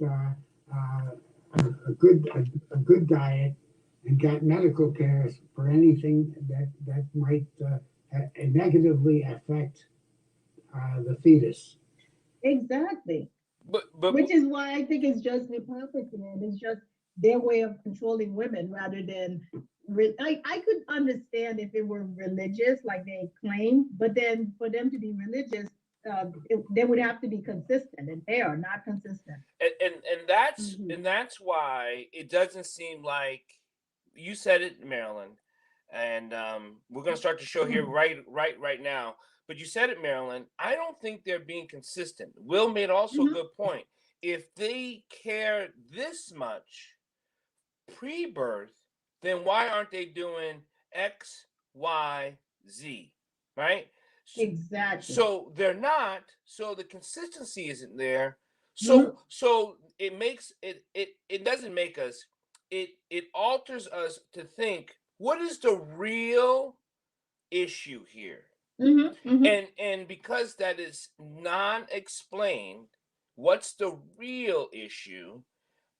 a good diet and got medical care for anything that might negatively affect the fetus. Exactly. But Which is why I think it's just hypocrisy, and it's just their way of controlling women rather than. I could understand if it were religious, like they claim, but then for them to be religious, they would have to be consistent, and they are not consistent. and Mhm. that's why it doesn't seem like you said it, Marilyn, and we're gonna start the show here right now. But you said it, Marilyn. I don't think they're being consistent. Will made also a Mhm. good point. If they care this much pre-birth, then why aren't they doing X, Y, Z, right? Exactly. So they're not. So the consistency isn't there. Mhm. So it makes it doesn't make us. It alters us to think what is the real issue here, Mhm. Mhm. and because that is non-explained, what's the real issue?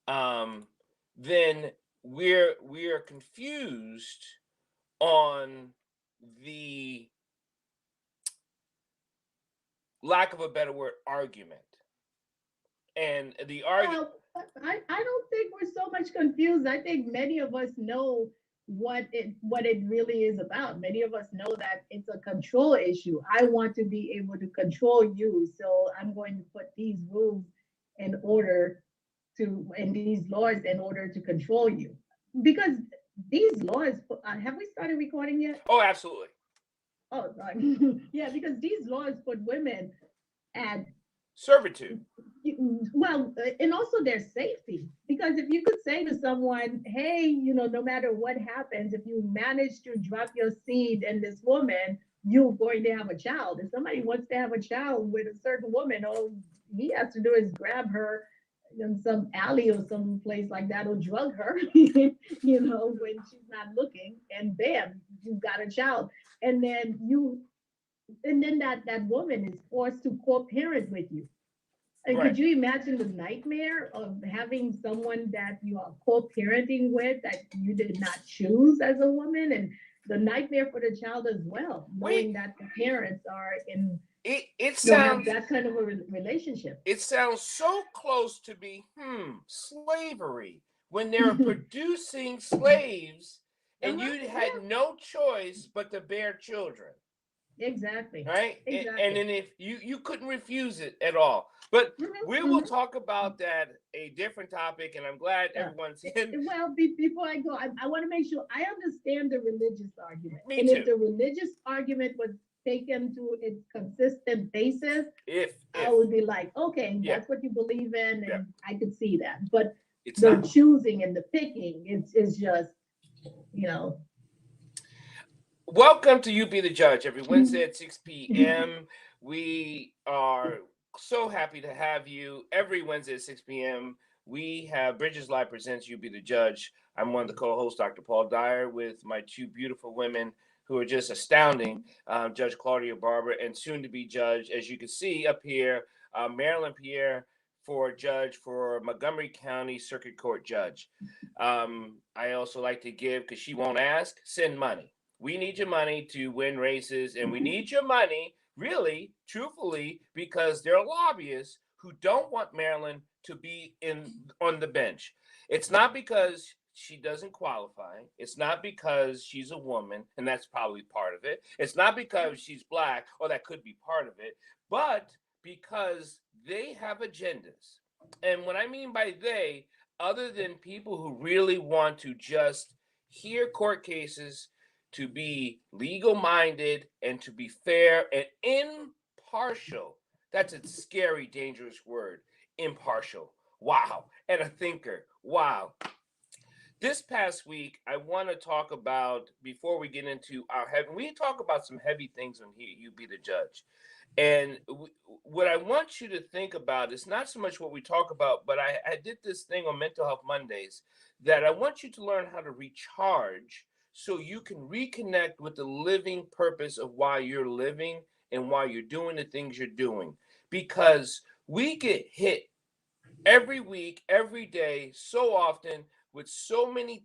Um, then we're confused on the lack of a better word argument and the argument. Well, I don't think we're so much confused. I think many of us know what it really is about. Many of us know that it's a control issue. I want to be able to control you, so I'm going to put these rules in order and these laws in order to control you. Because these laws, have we started recording yet? Oh, absolutely. Oh, yeah, because these laws put women at Servitude. well, and also their safety. Because if you could say to someone, hey, no matter what happens, if you manage to drop your seed in this woman, you're going to have a child. If somebody wants to have a child with a certain woman, all he has to do is grab her in some alley or some place like that, or drug her, when she's not looking, and bam, you've got a child. And then that woman is forced to co-parent with you. And Right. could you imagine the nightmare of having someone that you are co-parenting with that you did not choose as a woman, and the nightmare for the child as well, Wait. knowing that the parents are in It have sounds that kind of a relationship. it sounds so close to be slavery when they're producing slaves and Uh-huh. you had Yeah, no choice but to bear children, exactly. right? And Exactly. then if you couldn't refuse it at all. But we will Hmm. talk about that a different topic, and I'm glad Yeah. everyone's in. Well, before I go, I want to make sure I understand the religious argument. Me And if too. the religious argument was taken to its consistent basis, I If would be like, okay, yeah, that's what you believe in, yeah, and I could see that. But it's the not. choosing and the picking, it's just, you know, Welcome to You Be the Judge every Wednesday at 6 p.m. We are so happy to have you every Wednesday at 6 p.m. We have Bridges Live presents You Be the Judge. I'm one of the co-hosts, Dr. Paul Dyer, with my two beautiful women who are just astounding, Judge Claudia Barber and soon-to-be Judge, as you can see up here, Marlin Pierre for Judge for Montgomery County Circuit Court Judge. I also like to give, because she won't ask, send money. We need your money to win races, and we need your money, really, truthfully, because there are lobbyists who don't want Maryland to be on the bench. It's not because she doesn't qualify. It's not because she's a woman, and that's probably part of it. It's not because she's black, or that could be part of it, but because they have agendas. And what I mean by they, other than people who really want to just hear court cases, to be legal minded, and to be fair and impartial. That's a scary, dangerous word. Impartial. Wow. And a thinker. Wow. This past week, I want to talk about, before we get into our heavy, we talk about some heavy things on here. You Be the Judge. And what I want you to think about is not so much what we talk about, but I did this thing on Mental Health Mondays that I want you to learn how to recharge so you can reconnect with the living purpose of why you're living and why you're doing the things you're doing. Because we get hit every week, every day, so often, with so many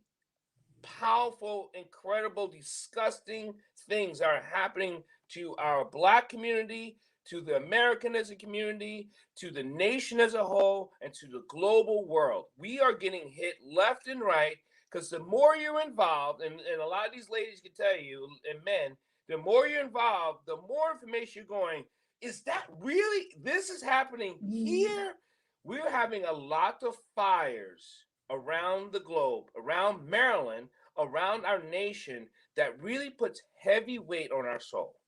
powerful, incredible, disgusting things are happening to our Black community, to the American as a community, to the nation as a whole, and to the global world. We are getting hit left and right because the more you're involved, and a lot of these ladies can tell you, and men, the more you're involved, the more information you're going, is that really, this is happening here? We're having a lot of fires around the globe, around Maryland, around our nation, that really puts heavy weight on our soul.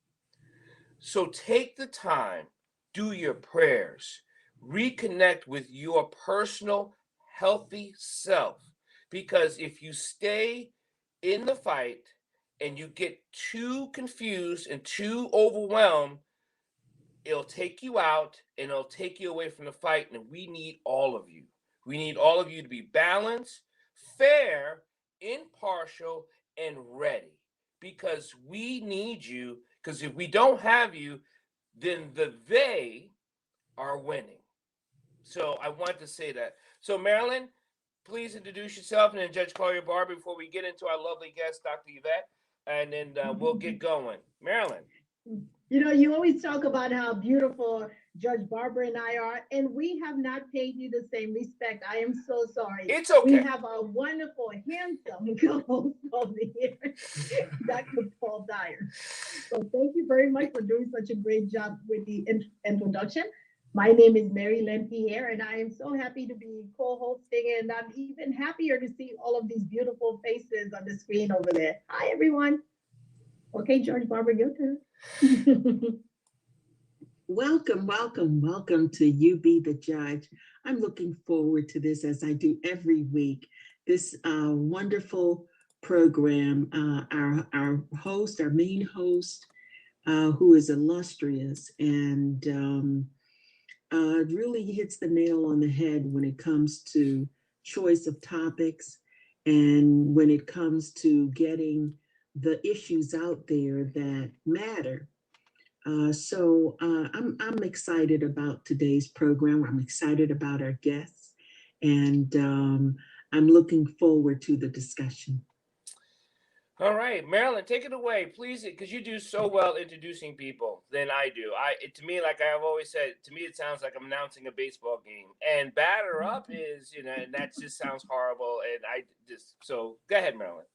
So take the time, do your prayers, reconnect with your personal healthy self. Because if you stay in the fight and you get too confused and too overwhelmed, it'll take you out and it'll take you away from the fight. And we need all of you. We need all of you to be balanced, fair, impartial, and ready, because we need you. Because if we don't have you, then they are winning. So I want to say that. So Marilyn, please introduce yourself, and then Judge Claudia Barber before we get into our lovely guest, Dr. Yvette, and then we'll get going. Marilyn. You know, you always talk about how beautiful Judge Barber and I are, and we have not paid you the same respect. I am so sorry. It's okay. We have a wonderful, handsome co-host over here, Dr. Paul Dyer. So thank you very much for doing such a great job with the introduction. My name is Marlin Pierre, and I am so happy to be co-hosting, and I'm even happier to see all of these beautiful faces on the screen over there. Hi, everyone. Okay, Judge Barber, your turn. Welcome, welcome, welcome to You Be the Judge. I'm looking forward to this, as I do every week. This wonderful program, our host, our main host, who is illustrious and really hits the nail on the head when it comes to choice of topics and when it comes to getting the issues out there that matter. So I'm excited about today's program. I'm excited about our guests, and I'm looking forward to the discussion. All right, Marilyn, take it away, please, because you do so well introducing people than I do. To me, like I've always said, to me it sounds like I'm announcing a baseball game. And batter up is, and that just sounds horrible. And so go ahead, Marilyn.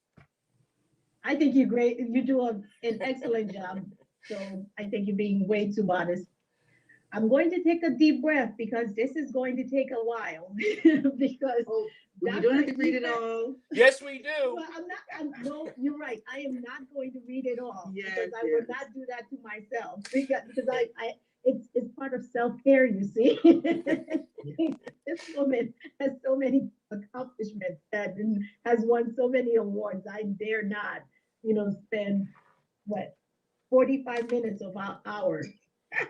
I think you're great. You do an excellent job. So I think you're being way too modest. I'm going to take a deep breath because this is going to take a while. Because you don't have to read it all. Yes, we do. Well, no, you're right. I am not going to read it all, yes, because I would not do that to myself. Because it's part of self-care, you see. This woman has so many accomplishments and has won so many awards. I dare not, spend 45 minutes of our hours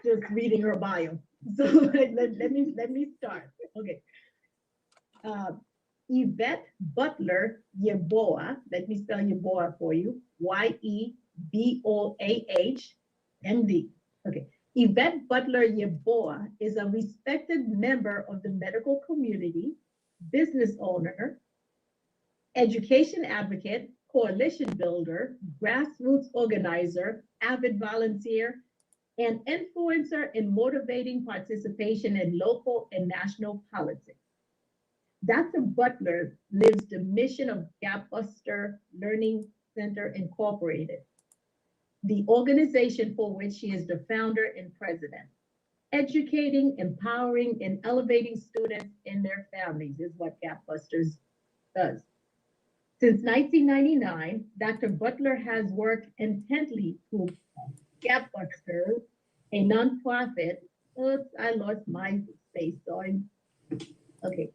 just reading her bio. So let me start. Okay. Yvette Butler Yeboah, let me spell Yeboah for you, Yeboah, MD. Okay. Yvette Butler Yeboah is a respected member of the medical community, business owner, education advocate, coalition builder, grassroots organizer, avid volunteer, and influencer in motivating participation in local and national politics. Dr. Butler lives the mission of Gapbuster Learning Center Incorporated, the organization for which she is the founder and president. Educating, empowering, and elevating students and their families is what Gapbusters does. Since 1999, Dr. Butler has worked intently to Gapbusters, a nonprofit. Oops, I lost my space, sorry. Okay.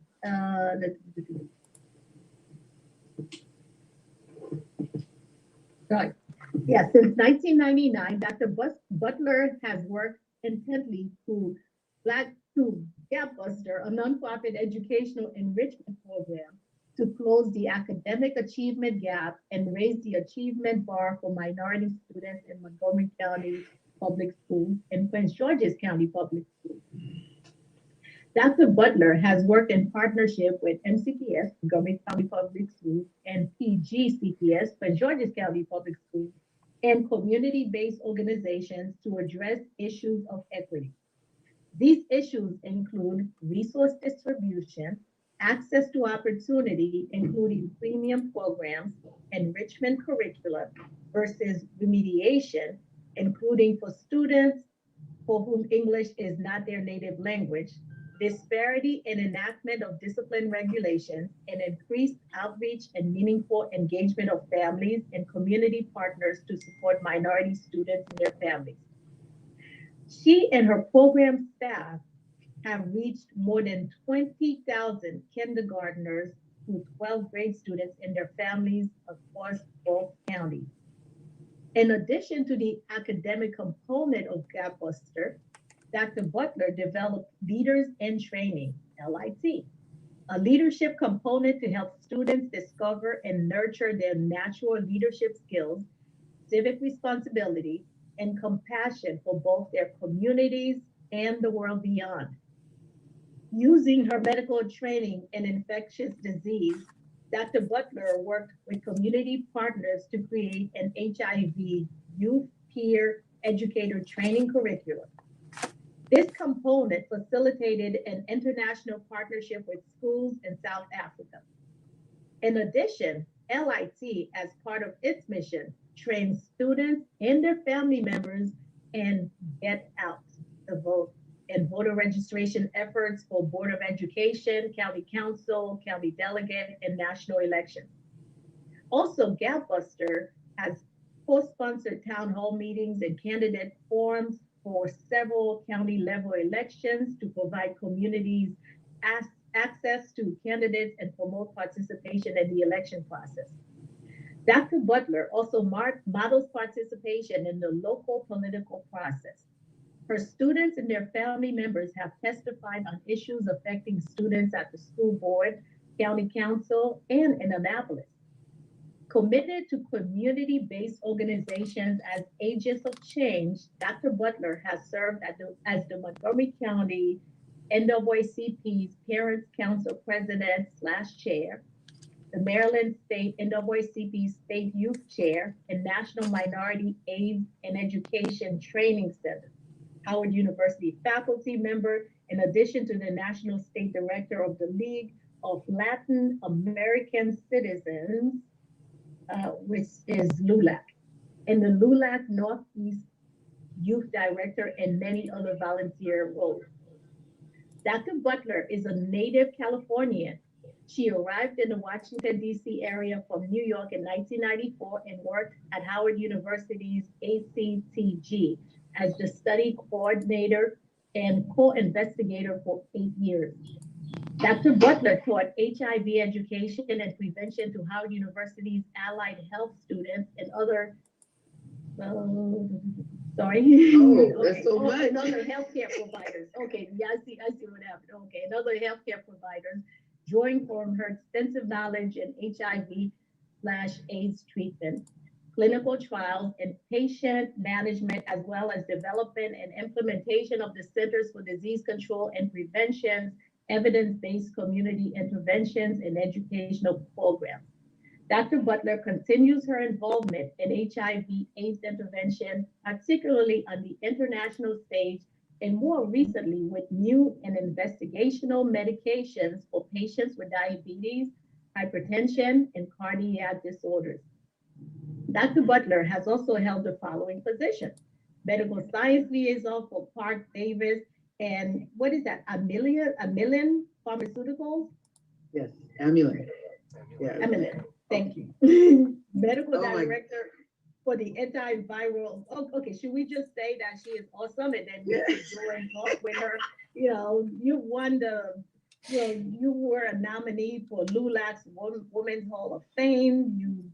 Sorry. Yeah, since 1999, Dr. Butler has worked intently to Gapbuster, a nonprofit educational enrichment program, to close the academic achievement gap and raise the achievement bar for minority students in Montgomery County Public Schools and Prince George's County Public Schools. Dr. Butler has worked in partnership with MCPS, Montgomery County Public Schools, and PGCPS for Georges County Public Schools, and community-based organizations to address issues of equity. These issues include resource distribution, access to opportunity, including premium programs, enrichment curricula versus remediation, including for students for whom English is not their native language, disparity in enactment of discipline regulations, and increased outreach and meaningful engagement of families and community partners to support minority students and their families. She and her program staff have reached more than 20,000 kindergartners through 12th grade students and their families across both counties. In addition to the academic component of GapBuster, Dr. Butler developed Leaders in Training, LIT, a leadership component to help students discover and nurture their natural leadership skills, civic responsibility, and compassion for both their communities and the world beyond. Using her medical training in infectious disease, Dr. Butler worked with community partners to create an HIV youth peer educator training curriculum. This component facilitated an international partnership with schools in South Africa. In addition, LIT, as part of its mission, trains students and their family members in Get Out the Vote and voter registration efforts for Board of Education, County Council, County Delegate, and national elections. Also, GapBuster has co-sponsored town hall meetings and candidate forums for several county level elections to provide communities access to candidates and promote participation in the election process. Dr. Butler also models participation in the local political process. Her students and their family members have testified on issues affecting students at the school board, county council, and in Annapolis. Committed to community-based organizations as agents of change, Dr. Butler has served as the Montgomery County NAACP's Parents Council President/Chair, the Maryland State NAACP State Youth Chair, and National Minority AIDS and Education Training Center, Howard University faculty member, in addition to the National State Director of the League of Latin American Citizens, which is LULAC, and the LULAC Northeast Youth Director, and many other volunteer roles. Dr. Butler is a native Californian. She arrived in the Washington, D.C. area from New York in 1994 and worked at Howard University's ACTG as the study coordinator and co-investigator for 8 years. Dr. Butler taught HIV education and prevention to Howard University's allied health students and other, sorry. Oh, that's so much. And other healthcare providers. Okay, yeah, I see what happened. Okay, and other healthcare providers, drawing from her extensive knowledge in HIV/AIDS treatment, clinical trials, and patient management, as well as development and implementation of the Centers for Disease Control and Prevention's evidence-based community interventions and educational programs. Dr. Butler continues her involvement in HIV/AIDS intervention, particularly on the international stage, and more recently with new and investigational medications for patients with diabetes, hypertension, and cardiac disorders. Dr. Butler has also held the following positions: medical science liaison for Park Davis and what is that, Amylin Pharmaceuticals? Yes, Amylin. Yeah. Amylin, thank you. Medical director for the antiviral. Oh, okay, should we just say that she is awesome and then we can go and talk with her? You know, you won you were a nominee for LULAC's Women's Hall of Fame. You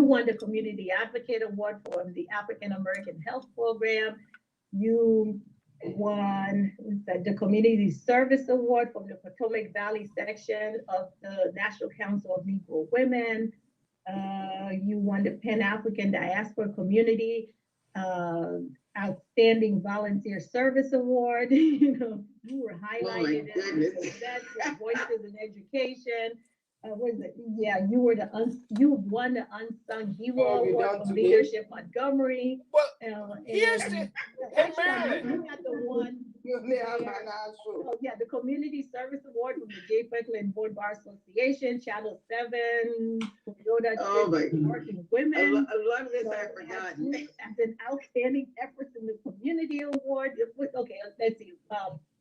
won the Community Advocate Award for the African American Health Program. You won the Community Service Award from the Potomac Valley section of the National Council of Negro Women. You won the Pan-African Diaspora Community Outstanding Volunteer Service Award. You know, you were highlighted goodness. as best for Voices in Education. What is it? Yeah, you were you won the Unsung Hero Award from Leadership Montgomery. Well, here's And hey, actually, Marilyn. you got the one. Oh, yeah, the Community Service Award from the J. Franklin Board Bar Association, Channel 7, Toyota Oh my Working Women. a lot of this I forgotten. As an outstanding efforts in the community award. Okay, let's see.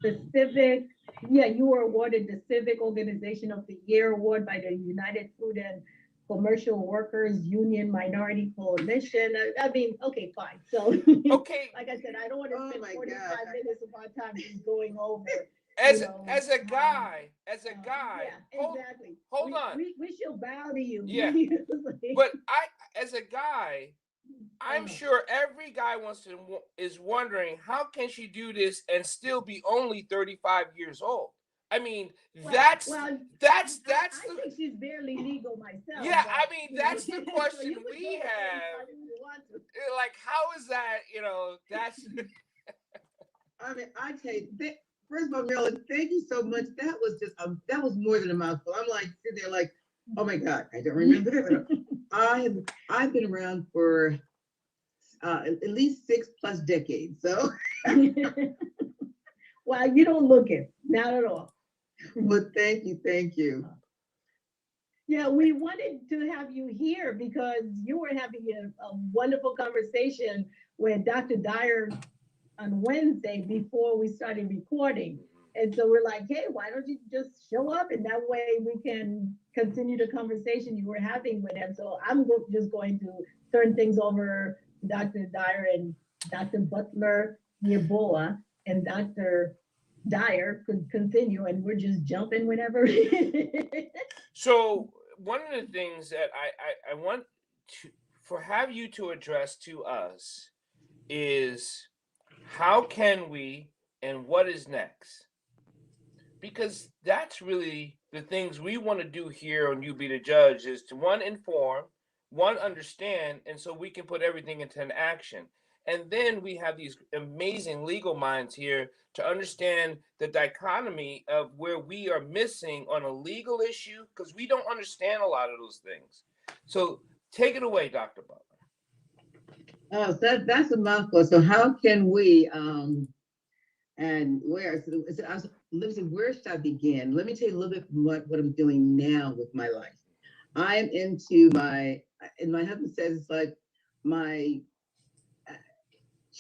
The civic, yeah, you were awarded the Civic Organization of the Year award by the United Food and Commercial Workers Union Minority Coalition. I mean, okay, fine. So, Okay, like I said, I don't want to Oh spend my 45 God. minutes of our time just going over. as you know, a guy, yeah, exactly. hold on. We shall bow to you. Yeah. But as a guy, I'm sure every guy is wondering, how can she do this and still be only 35 years old? I mean, that's I think she's barely legal myself. Yeah, but, I mean, that's the question so you could we go to have. 35 if you want to. Like, how is that? You know, that's. I mean, I tell you, first of all, Marilyn, thank you so much. That was just that was more than a mouthful. I'm like sitting there like, oh my God, I don't remember that. I've been around for at least 6+ decades. So Well, you don't look it, not at all. well, thank you. Yeah, we wanted to have you here because you were having a wonderful conversation with Dr. Dyer on Wednesday before we started recording. And so we're like, hey, why don't you just show up? And that way we can continue the conversation you were having with him. So I'm just going to turn things over to Dr. Dyer and Dr. Butler, Yeboah, and Dr. Dyer could continue, and we're just jumping whenever. So one of the things that I want to have you to address to us is, how can we and what is next? Because that's really the things we want to do here on You Be the Judge, is to one, inform, one, understand, and so we can put everything into an action. And then we have these amazing legal minds here to understand the dichotomy of where we are missing on a legal issue, because we don't understand a lot of those things. So take it away, Dr. Butler. Oh, so that's a mouthful. So how can we and where? Where should I begin? Let me tell you a little bit what I'm doing now with my life. I am into and my husband says it's like my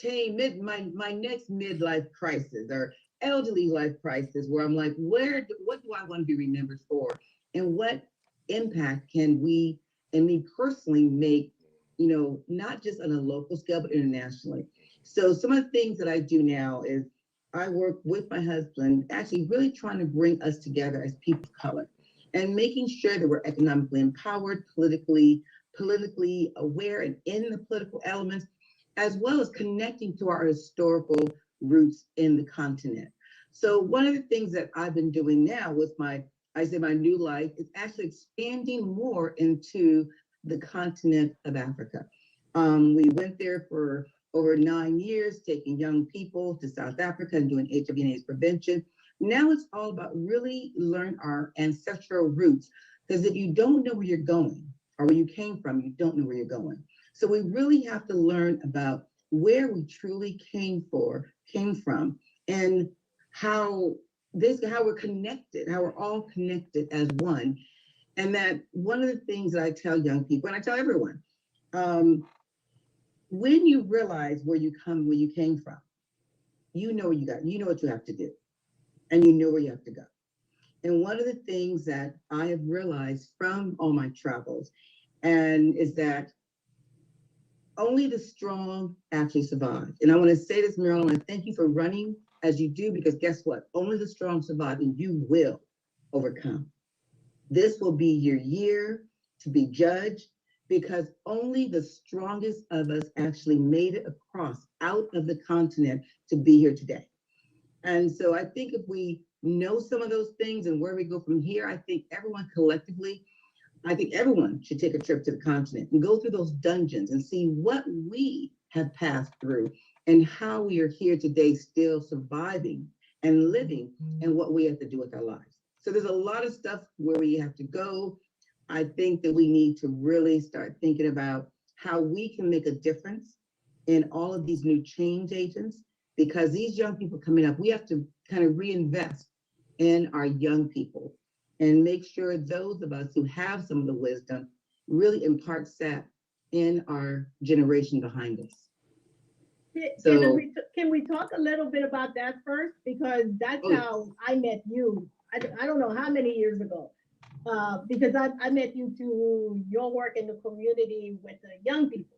my next midlife crisis or elderly life crisis, where I'm like, what do I want to be remembered for, and what impact can we and me personally make, you know, not just on a local scale but internationally. So some of the things that I do now is I work with my husband, actually really trying to bring us together as people of color and making sure that we're economically empowered, politically aware, and in the political elements, as well as connecting to our historical roots in the continent. So one of the things that I've been doing now with my new life is actually expanding more into the continent of Africa. We went there for over 9 years, taking young people to South Africa and doing HIV and AIDS prevention. Now it's all about really learn our ancestral roots, because if you don't know where you're going or where you came from, you don't know where you're going. So we really have to learn about where we truly came from, and how we're connected, how we're all connected as one. And that one of the things that I tell young people, and I tell everyone, when you realize where you came from, you know what you have to do, and you know where you have to go. And one of the things that I have realized from all my travels is that only the strong actually survive. And I want to say this, Marilyn, I want to thank you for running as you do, because guess what? Only the strong survive, and you will overcome. This will be your year to be judged, because only the strongest of us actually made it across out of the continent to be here today. And so I think if we know some of those things and where we go from here, I think everyone should take a trip to the continent and go through those dungeons and see what we have passed through and how we are here today still surviving and living and what we have to do with our lives. So there's a lot of stuff where we have to go. I think that we need to really start thinking about how we can make a difference in all of these new change agents, because these young people coming up, we have to kind of reinvest in our young people and make sure those of us who have some of the wisdom really impart that in our generation behind us. So, Can we talk a little bit about that first? Because that's how I met you. I don't know how many years ago. Because I met you through your work in the community with the young people.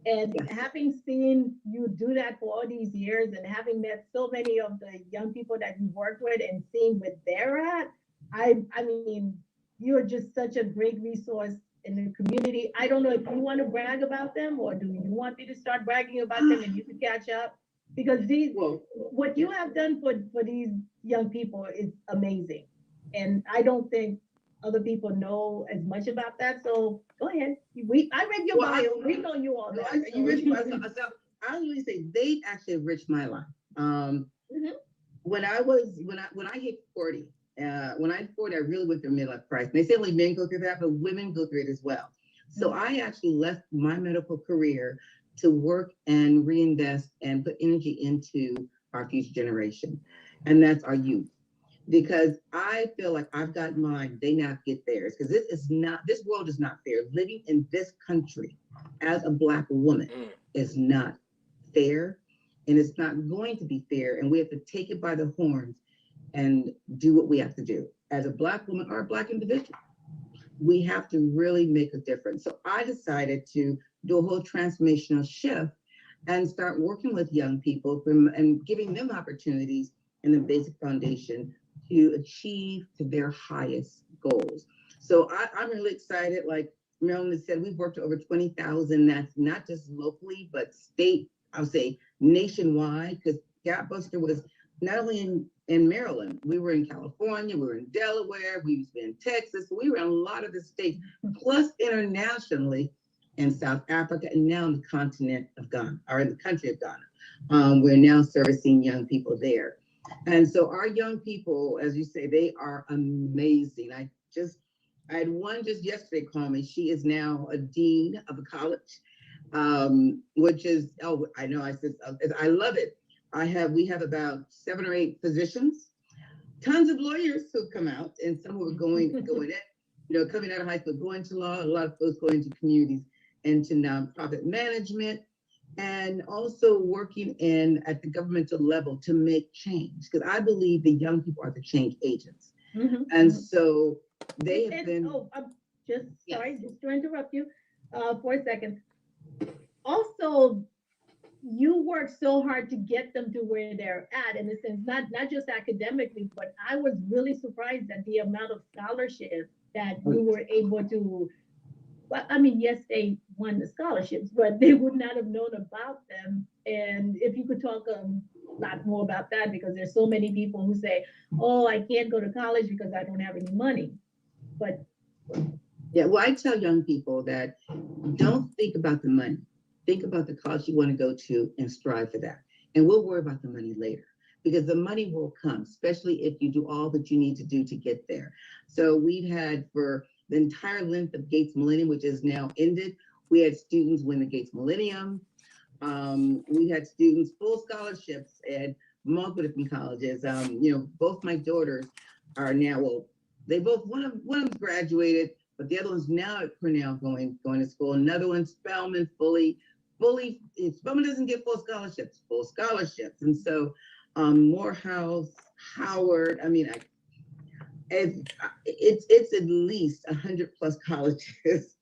And having seen you do that for all these years and having met so many of the young people that you work with and seeing where they're at, I mean, you're just such a great resource in the community. I don't know if you want to brag about them, or do you want me to start bragging about them and you can catch up? Because what you have done for these young people is amazing. And I don't think other people know as much about that. So go ahead. I read your bio. We know you all that. I usually say they actually enriched my life. When I hit 40, when I'm 40, I really went through midlife crisis. They say only men go through that, but women go through it as well. So I actually left my medical career to work and reinvest and put energy into our future generation. And that's our youth. Because I feel like I've got mine, they now get theirs. Because this world is not fair. Living in this country as a Black woman is not fair. And it's not going to be fair. And we have to take it by the horns and do what we have to do. As a Black woman or a Black individual, we have to really make a difference. So I decided to do a whole transformational shift and start working with young people and giving them opportunities in the basic foundation to achieve to their highest goals. So I'm really excited. Like Marilyn said, we've worked to over 20,000. That's not just locally, but state, I would say nationwide, because Gapbuster was not only in Maryland, we were in California, we were in Delaware, we've been in Texas, we were in a lot of the states, plus internationally in South Africa, and now in the continent of Ghana, or in the country of Ghana. We're now servicing young people there. And so our young people, as you say, they are amazing. I had one just yesterday call me. She is now a dean of a college, which is, I know, I said, I love it. We have about 7 or 8 physicians, tons of lawyers who come out, and some who are going in, coming out of high school, going to law, a lot of folks going to communities, into nonprofit management, and also working at the governmental level to make change, because I believe the young people are the change agents. And so they have been. Sorry, just to interrupt you for a second. Also, you work so hard to get them to where they're at, in a sense, not just academically, but I was really surprised at the amount of scholarships that you were able to. Well, I mean, yes, they won the scholarships, but they would not have known about them. And if you could talk a lot more about that, because there's so many people who say, oh, I can't go to college because I don't have any money. But yeah, well, I tell young people that don't think about the money. Think about the college you want to go to and strive for that. And we'll worry about the money later, because the money will come, especially if you do all that you need to do to get there. So we've had, for the entire length of Gates Millennium, which is now ended, we had students win the Gates Millennium. We had students full scholarships at multiple different colleges. Both my daughters are now, well, they both, one of them graduated, but the other one's now at Cornell going to school. Another one's Spelman, Spelman doesn't get full scholarships. And so Morehouse, Howard, I mean, it's at least 100 plus colleges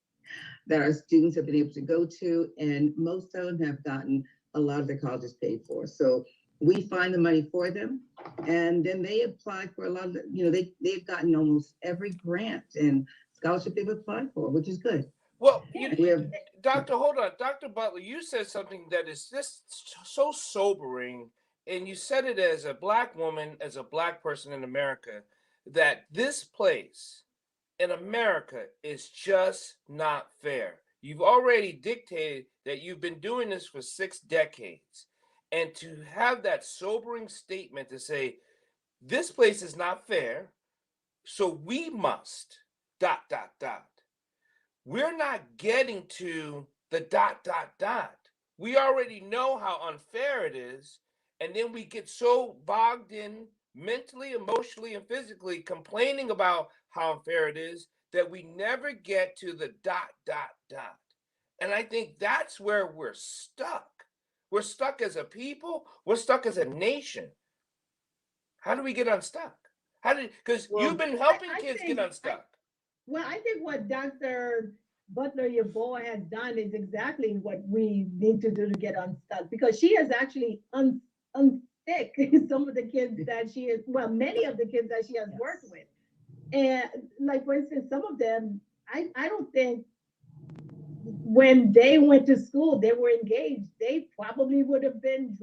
that our students have been able to go to, and most of them have gotten a lot of their colleges paid for. So we find the money for them, and then they apply for a lot of, they've gotten almost every grant and scholarship they've applied for, which is good. Well, Dr. Butler, you said something that is just so sobering, and you said it as a Black woman, as a Black person in America, that this place in America is just not fair. You've already dictated that you've been doing this for 6 decades. and to have that sobering statement to say, this place is not fair, so we must, ... We're not getting to the ... We already know how unfair it is, and then we get so bogged in mentally, emotionally, and physically complaining about how unfair it is that we never get to the ... And I think that's where we're stuck. We're stuck as a people. We're stuck as a nation. How do we get unstuck? Because you've been helping kids get unstuck. I think what Dr. Butler, your boy, has done is exactly what we need to do to get unstuck, because she has actually unstick some of the kids that she is, well, many of the kids that she has worked with. And like, for instance, some of them, I don't think when they went to school, they were engaged, they probably would have been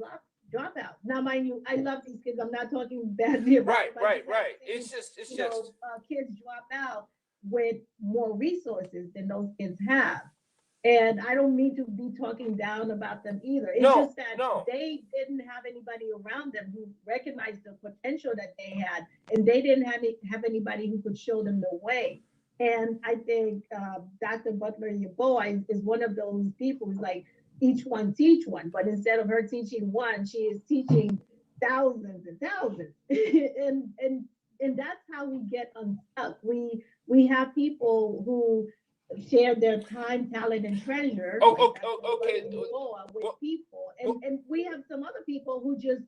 dropouts. Now, mind you, I love these kids. I'm not talking badly about them. Right. It's just kids drop out with more resources than those kids have. And I don't mean to be talking down about them either. It's just that they didn't have anybody around them who recognized the potential that they had, and they didn't have anybody who could show them the way. And I think Dr. Butler, your boy, is one of those people who's like, each one teach one, but instead of her teaching one, she is teaching thousands and thousands. and that's how we get unstuck. We have people who share their time, talent, and treasure. Okay. With people, and we have some other people who just,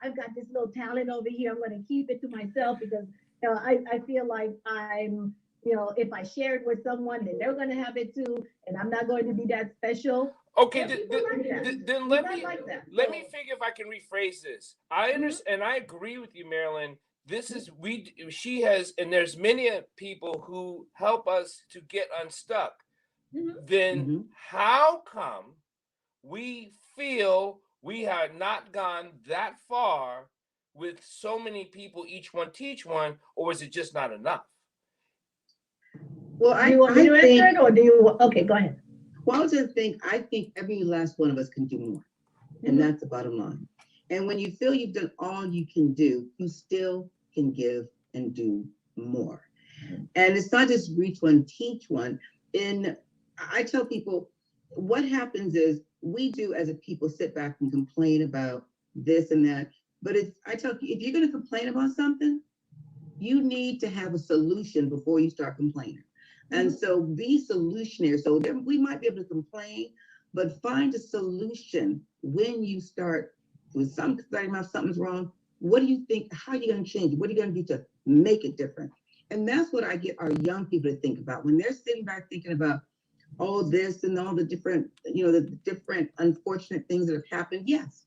I've got this little talent over here. I'm going to keep it to myself because I feel like I'm, if I share it with someone, then they're going to have it too, and I'm not going to be that special. Okay, then let me figure if I can rephrase this. I understand, and I agree with you, Marilyn. She has, and there's many people who help us to get unstuck. Then how come we feel we have not gone that far with so many people, each one teach one, or is it just not enough? Well, do you want me to answer it, or do you? Okay, go ahead. Well, I think every last one of us can do more, and that's the bottom line. And when you feel you've done all you can do, you still can give and do more. And it's not just reach one, teach one. And I tell people, what happens is we do as a people sit back and complain about this and that. But I tell you, if you're going to complain about something, you need to have a solution before you start complaining. And so be solutionary. So we might be able to complain, but find a solution when you start with something's wrong. What do you think? How are you going to change it? What are you going to do to make it different? And that's what I get our young people to think about when they're sitting back thinking about all this and all the different, the different unfortunate things that have happened. Yes,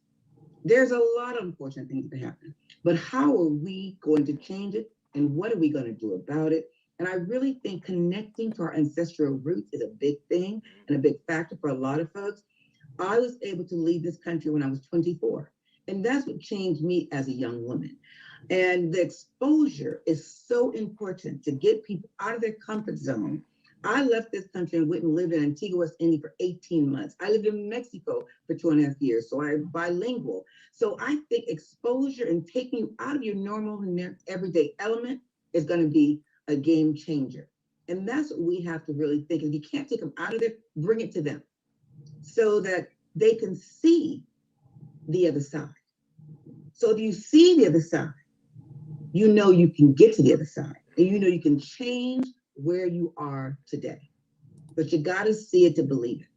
there's a lot of unfortunate things that happen, but how are we going to change it? And what are we going to do about it? And I really think connecting to our ancestral roots is a big thing and a big factor for a lot of folks. I was able to leave this country when I was 24. And that's what changed me as a young woman. And the exposure is so important to get people out of their comfort zone. I left this country and went and lived in Antigua, West Indies for 18 months. I lived in Mexico for 2.5 years, so I'm bilingual. So I think exposure and taking you out of your normal and everyday element is going to be a game changer. And that's what we have to really think. If you can't take them out of there, bring it to them so that they can see the other side. So if you see the other side, you know you can get to the other side, and you know you can change where you are today. But you got to see it to believe it.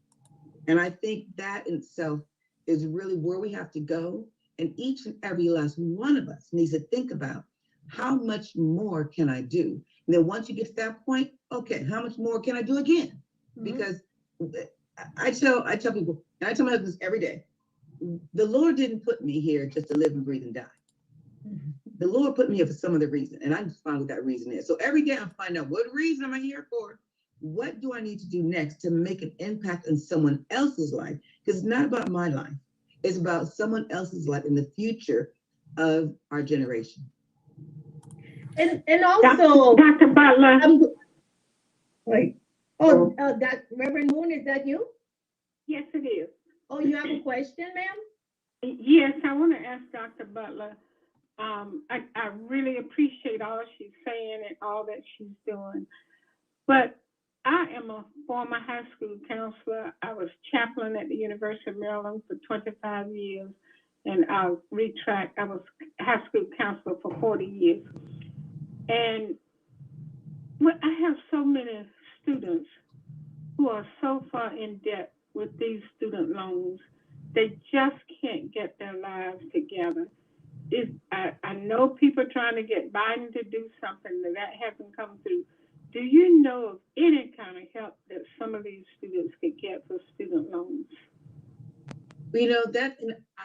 And I think that in itself is really where we have to go. And each and every last one of us needs to think about, how much more can I do? And then once you get to that point, okay, how much more can I do again? Because I tell people, and I tell my husband this every day, the Lord didn't put me here just to live and breathe and die. The Lord put me here for some other reason, and I just find what that reason is. So every day I find out, what reason am I here for? What do I need to do next to make an impact in someone else's life? Because it's not about my life. It's about someone else's life in the future of our generation. And also, Dr. Butler. That Reverend Moon, is that you? Yes, it is. Oh, you have a question, ma'am? Yes, I want to ask Dr. Butler. I really appreciate all she's saying and all that she's doing. But I am a former high school counselor. I was chaplain at the University of Maryland for 25 years. And I'll retract, I was high school counselor for 40 years. And I have so many students who are so far in debt with these student loans. They just can't get their lives together. I know people trying to get Biden to do something that hasn't come through. Do you know of any kind of help that some of these students could get for student loans? You know, that,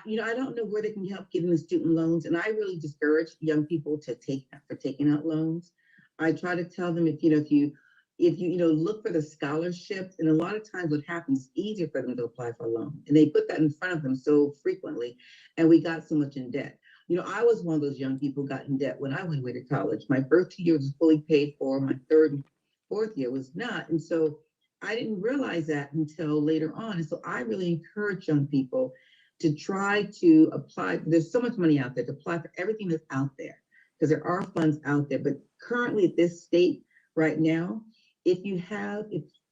you know, I don't know where they can help getting the student loans. And I really discourage young people to taking out loans. I try to tell them if you look for the scholarships, and a lot of times what happens is easier for them to apply for a loan. And they put that in front of them so frequently, and we got so much in debt. You know, I was one of those young people who got in debt when I went away to college. My first 2 years was fully paid for. My third and fourth year was not. And so I didn't realize that until later on. And so I really encourage young people to try to apply. There's so much money out there to apply for everything that's out there, because there are funds out there. But currently at this state right now, if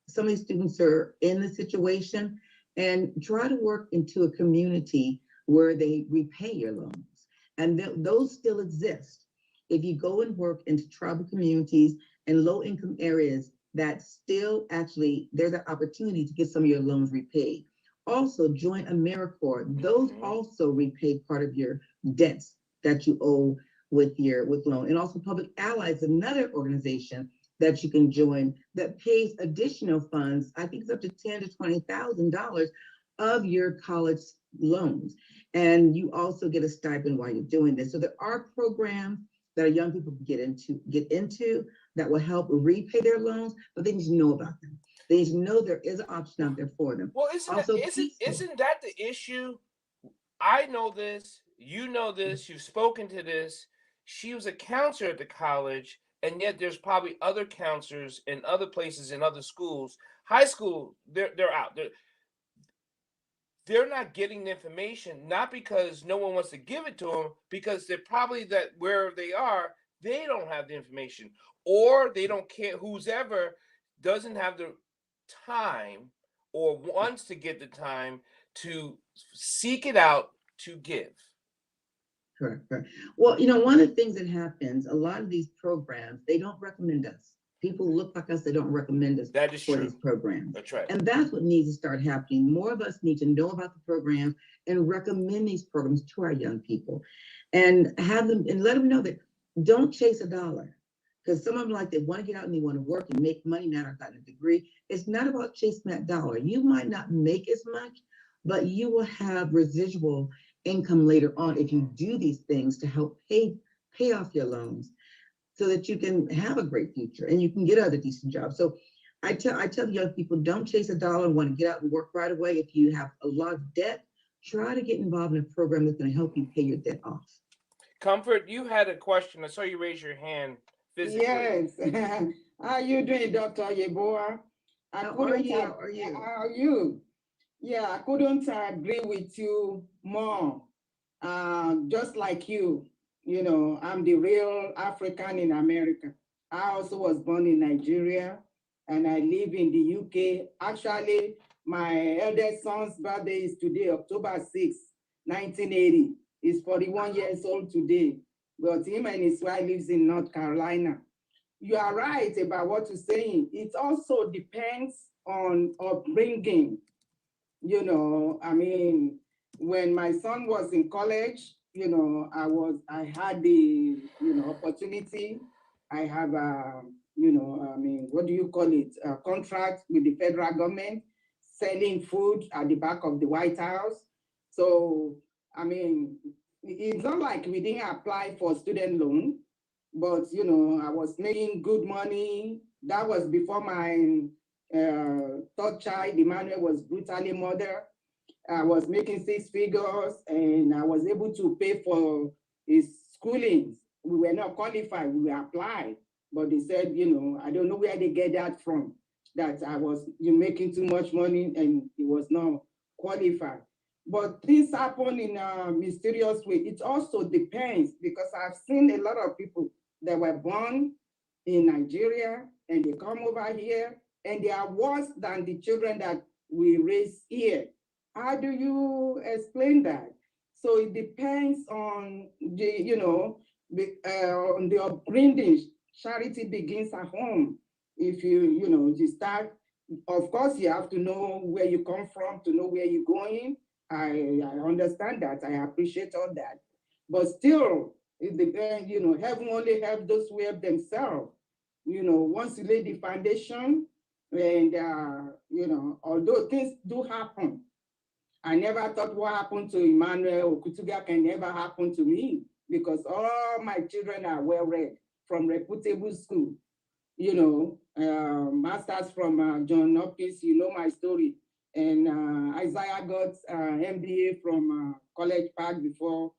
some of these students are in the situation, and try to work into a community where they repay your loans. And those still exist. If you go and work into tribal communities and low income areas, that still actually, there's an opportunity to get some of your loans repaid. Also, join AmeriCorps. Those also repay part of your debts that you owe with loan. And also Public Allies, another organization that you can join that pays additional funds. I think it's up to $10,000 to $20,000 of your college loans. And you also get a stipend while you're doing this. So there are programs that our young people can get into that will help repay their loans, but they need to know about them. They need to know there is an option out there for them. Well, isn't that the issue? I know this, you know this, you've spoken to this. She was a counselor at the college, and yet there's probably other counselors in other places, in other schools. High school, they're out. They're not getting the information, not because no one wants to give it to them, because they're probably that where they are, they don't have the information, or they don't care. Whoever doesn't have the time or wants to get the time to seek it out to give. Correct. Well, you know, one of the things that happens, a lot of these programs, they don't recommend us. People look like us, they don't recommend us That is for true. these programs. That's right. And that's what needs to start happening. More of us need to know about the programs and recommend these programs to our young people, and have them and let them know that don't chase a dollar. Because some of them, like, they want to get out and they want to work and make money now, or got a degree. It's not about chasing that dollar. You might not make as much, but you will have residual income later on if you do these things to help pay off your loans, so that you can have a great future and you can get other decent jobs. So I tell young people, don't chase a dollar and want to get out and work right away. If you have a lot of debt, try to get involved in a program that's going to help you pay your debt off. Comfort, you had a question. I saw you raise your hand physically. Yes. How are you doing, Dr. Yeboah? How are you? Yeah, I couldn't agree with you more. Just like you know, I'm the real African in America. I also was born in Nigeria and I live in the UK. Actually, my eldest son's birthday is today, October 6, 1980. He's 41 years old today, but him and his wife lives in North Carolina. You are right about what you're saying. It also depends on upbringing. You know, I mean, when my son was in college, you know, I had the, opportunity. I have what do you call it? A contract with the federal government, selling food at the back of the White House. So, I mean, it's not like we didn't apply for student loan, but, you know, I was making good money. That was before my third child, Emmanuel, was brutally murdered. I was making 6 figures and I was able to pay for his schooling. We were not qualified, we applied, but they said, you know, I don't know where they get that from, that I was making too much money and it was not qualified. but things happen in a mysterious way. It also depends, because I've seen a lot of people that were born in Nigeria and they come over here and they are worse than the children that we raise here. How do you explain that? So it depends on the, on the upbringing. Charity begins at home. If you start, of course, you have to know where you come from to know where you're going. I understand that. I appreciate all that. But still, it depends, heaven only helps those who help themselves. Once you lay the foundation, and, although things do happen, I never thought what happened to Emmanuel or Kutuga can never happen to me, because all my children are well read from reputable school. Masters from John Hopkins, my story. And Isaiah got MBA from College Park before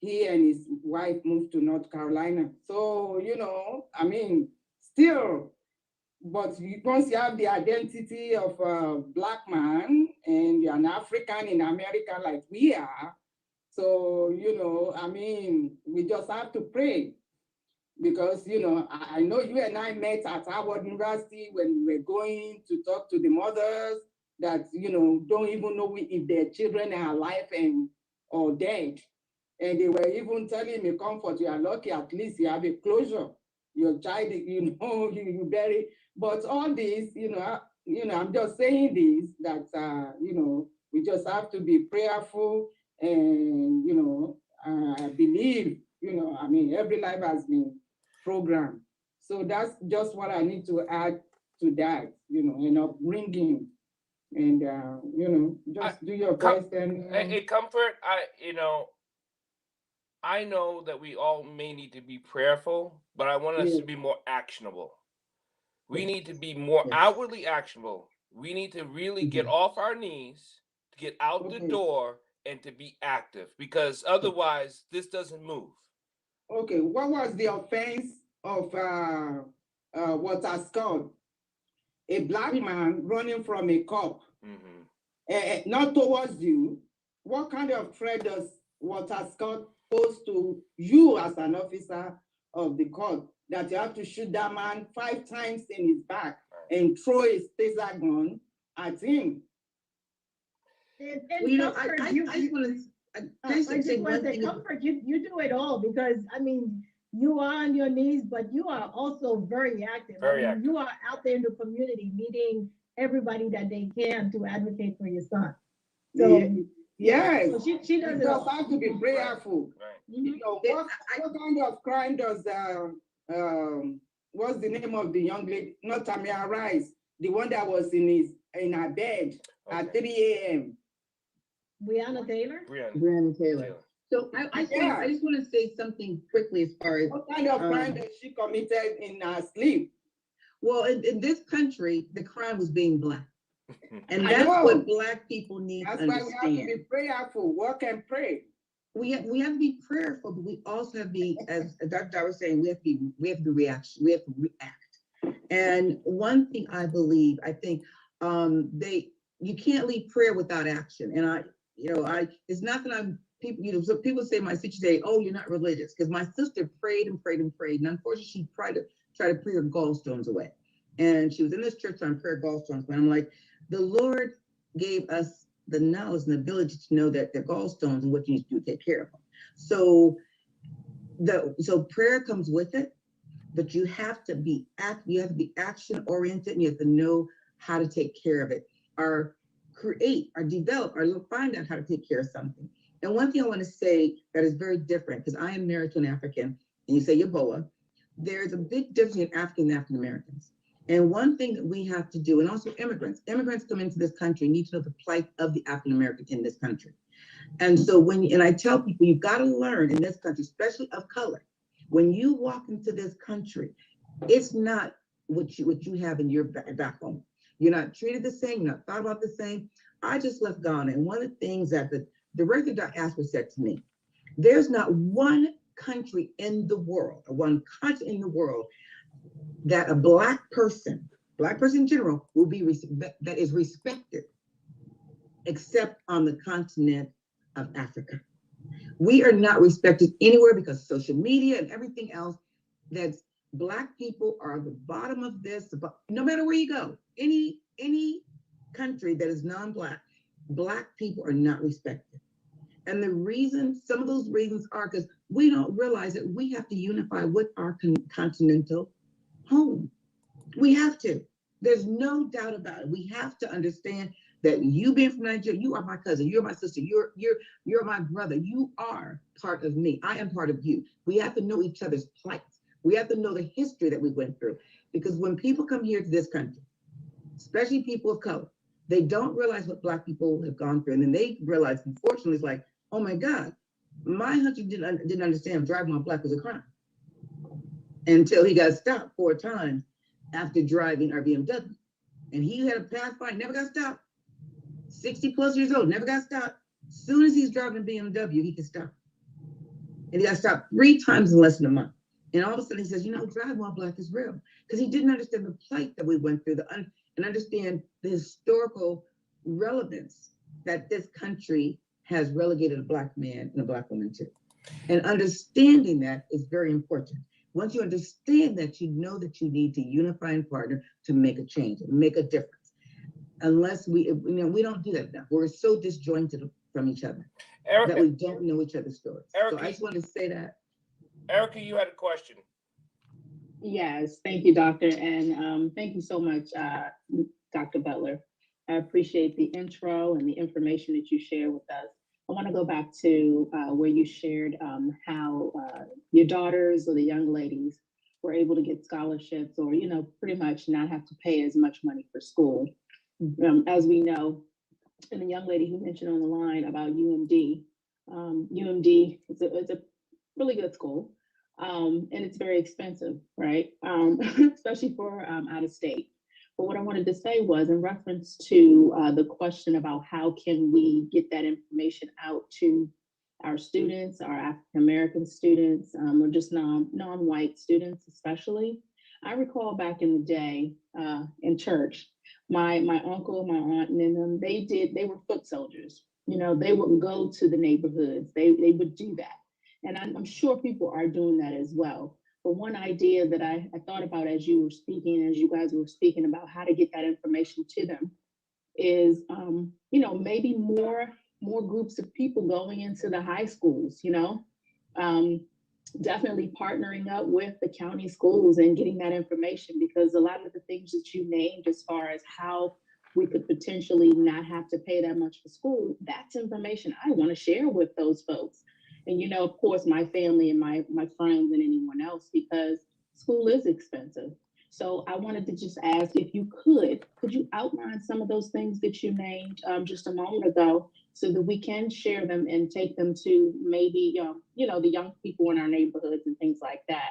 he and his wife moved to North Carolina. So, still, but once you have the identity of a Black man and you're an African in America like we are, so, we just have to pray. Because, I know you and I met at Howard University when we were going to talk to the mothers that, don't even know if their children are alive or dead. And they were even telling me, comfort, you are lucky, at least you have a closure. Your child, you bury. But all this, I'm just saying this, that, we just have to be prayerful and, I believe, every life has been programmed. So that's just what I need to add to that, and upbringing. And, just do your best. And a comfort, I know that we all may need to be prayerful, but I want us to be more actionable. We need to be more outwardly actionable. We need to really get off our knees, to get out the door, and to be active, because otherwise this doesn't move. Okay, what was the offense of what has called a Black man running from a cop, not towards you? What kind of threat does what has called pose to you as an officer of the court, that you have to shoot that man 5 times in his back and throw a taser gun at him? I just want to say, comfort, you do it all, because you are on your knees, but you are also very active. Active. You are out there in the community meeting everybody that they can to advocate for your son. So yes, so she does it all. have to be prayerful. Right. What kind of crime does what's the name of the young lady? Not Tamia Rice, the one that was in her bed at 3 a.m. Breonna Taylor? Breonna Taylor. So I just want to say something quickly as far as what kind of crime that she committed in her sleep. Well, in this country, the crime was being Black. And that's what Black people need to understand. That's why we have to be prayerful, work and pray. We have to be prayerful, but we also have to be, as Dr. Dyer was saying, we have to react. And one thing I believe, I think you can't leave prayer without action. And it's not that I'm people, so people say my sister say, oh, you're not religious, because my sister prayed and prayed and prayed, and unfortunately she tried to pray her gallstones away. And she was in this church trying to pray her gallstones away. I'm like, the Lord gave us the knowledge and the ability to know that they're gallstones and what you need to do to take care of them. So prayer comes with it, but you have to be action oriented, and you have to know how to take care of it, or create, or develop, or find out how to take care of something. And one thing I want to say that is very different, because I am married to an African, and you say Yaboa, there's a big difference between African and African Americans. And one thing that we have to do, and also immigrants come into this country, need to know the plight of the African American in this country. And so and I tell people, you've got to learn in this country, especially of color, when you walk into this country, it's not what you have in your back home. You're not treated the same, you're not thought about the same. I just left Ghana, and one of the things that the director Dr. Asper said to me, there's not one country in the world, or one continent in the world, that a black person in general, will be that is respected except on the continent of Africa. We are not respected anywhere because of social media and everything else. That's Black people are the bottom of this. No matter where you go, any country that is non-Black, Black people are not respected. And the reason, some of those reasons are because we don't realize that we have to unify with our continental home. We have to. There's no doubt about it. We have to understand that you being from Nigeria, you are my cousin, you're my sister, you're my brother, you are part of me. I am part of you. We have to know each other's plights. We have to know the history that we went through. Because when people come here to this country, especially people of color, they don't realize what Black people have gone through. And then they realize, unfortunately, it's like, oh my God, my husband didn't understand driving while Black was a crime until he got stopped 4 times after driving our BMW. And he had a pathfinder, never got stopped. 60 plus years old, never got stopped. As soon as he's driving a BMW, he can stop. And he got stopped 3 times in less than a month. And all of a sudden he says, you know, driving while Black is real. Because he didn't understand the plight that we went through and understand the historical relevance that this country has relegated a Black man and a Black woman to. And understanding that is very important. Once you understand that, you know that you need to unify and partner to make a change, make a difference. Unless we don't do that now. We're so disjointed from each other that we don't know each other's stories. Erica, so I just wanted to say that. Erica, you had a question. Yes, thank you, Doctor. And thank you so much, Dr. Butler. I appreciate the intro and the information that you share with us. I want to go back to where you shared how your daughters or the young ladies were able to get scholarships or, you know, pretty much not have to pay as much money for school. As we know, and the young lady who mentioned on the line about UMD, UMD is a really good school, and it's very expensive, right? Especially for out of state. But what I wanted to say was in reference to the question about how can we get that information out to our students, our African-American students, or just non-white students especially. I recall back in the day in church, my uncle, my aunt, and them, they were foot soldiers. You know, they wouldn't go to the neighborhoods. They would do that. And I'm sure people are doing that as well. But one idea that I thought about as you were speaking, as you guys were speaking about how to get that information to them is, you know, maybe more groups of people going into the high schools, you know, definitely partnering up with the county schools and getting that information, because a lot of the things that you named as far as how we could potentially not have to pay that much for school, that's information I want to share with those folks. And, you know, of course, my family and my friends and anyone else, because school is expensive. So I wanted to just ask if you could you outline some of those things that you named just a moment ago so that we can share them and take them to maybe, you know, the young people in our neighborhoods and things like that,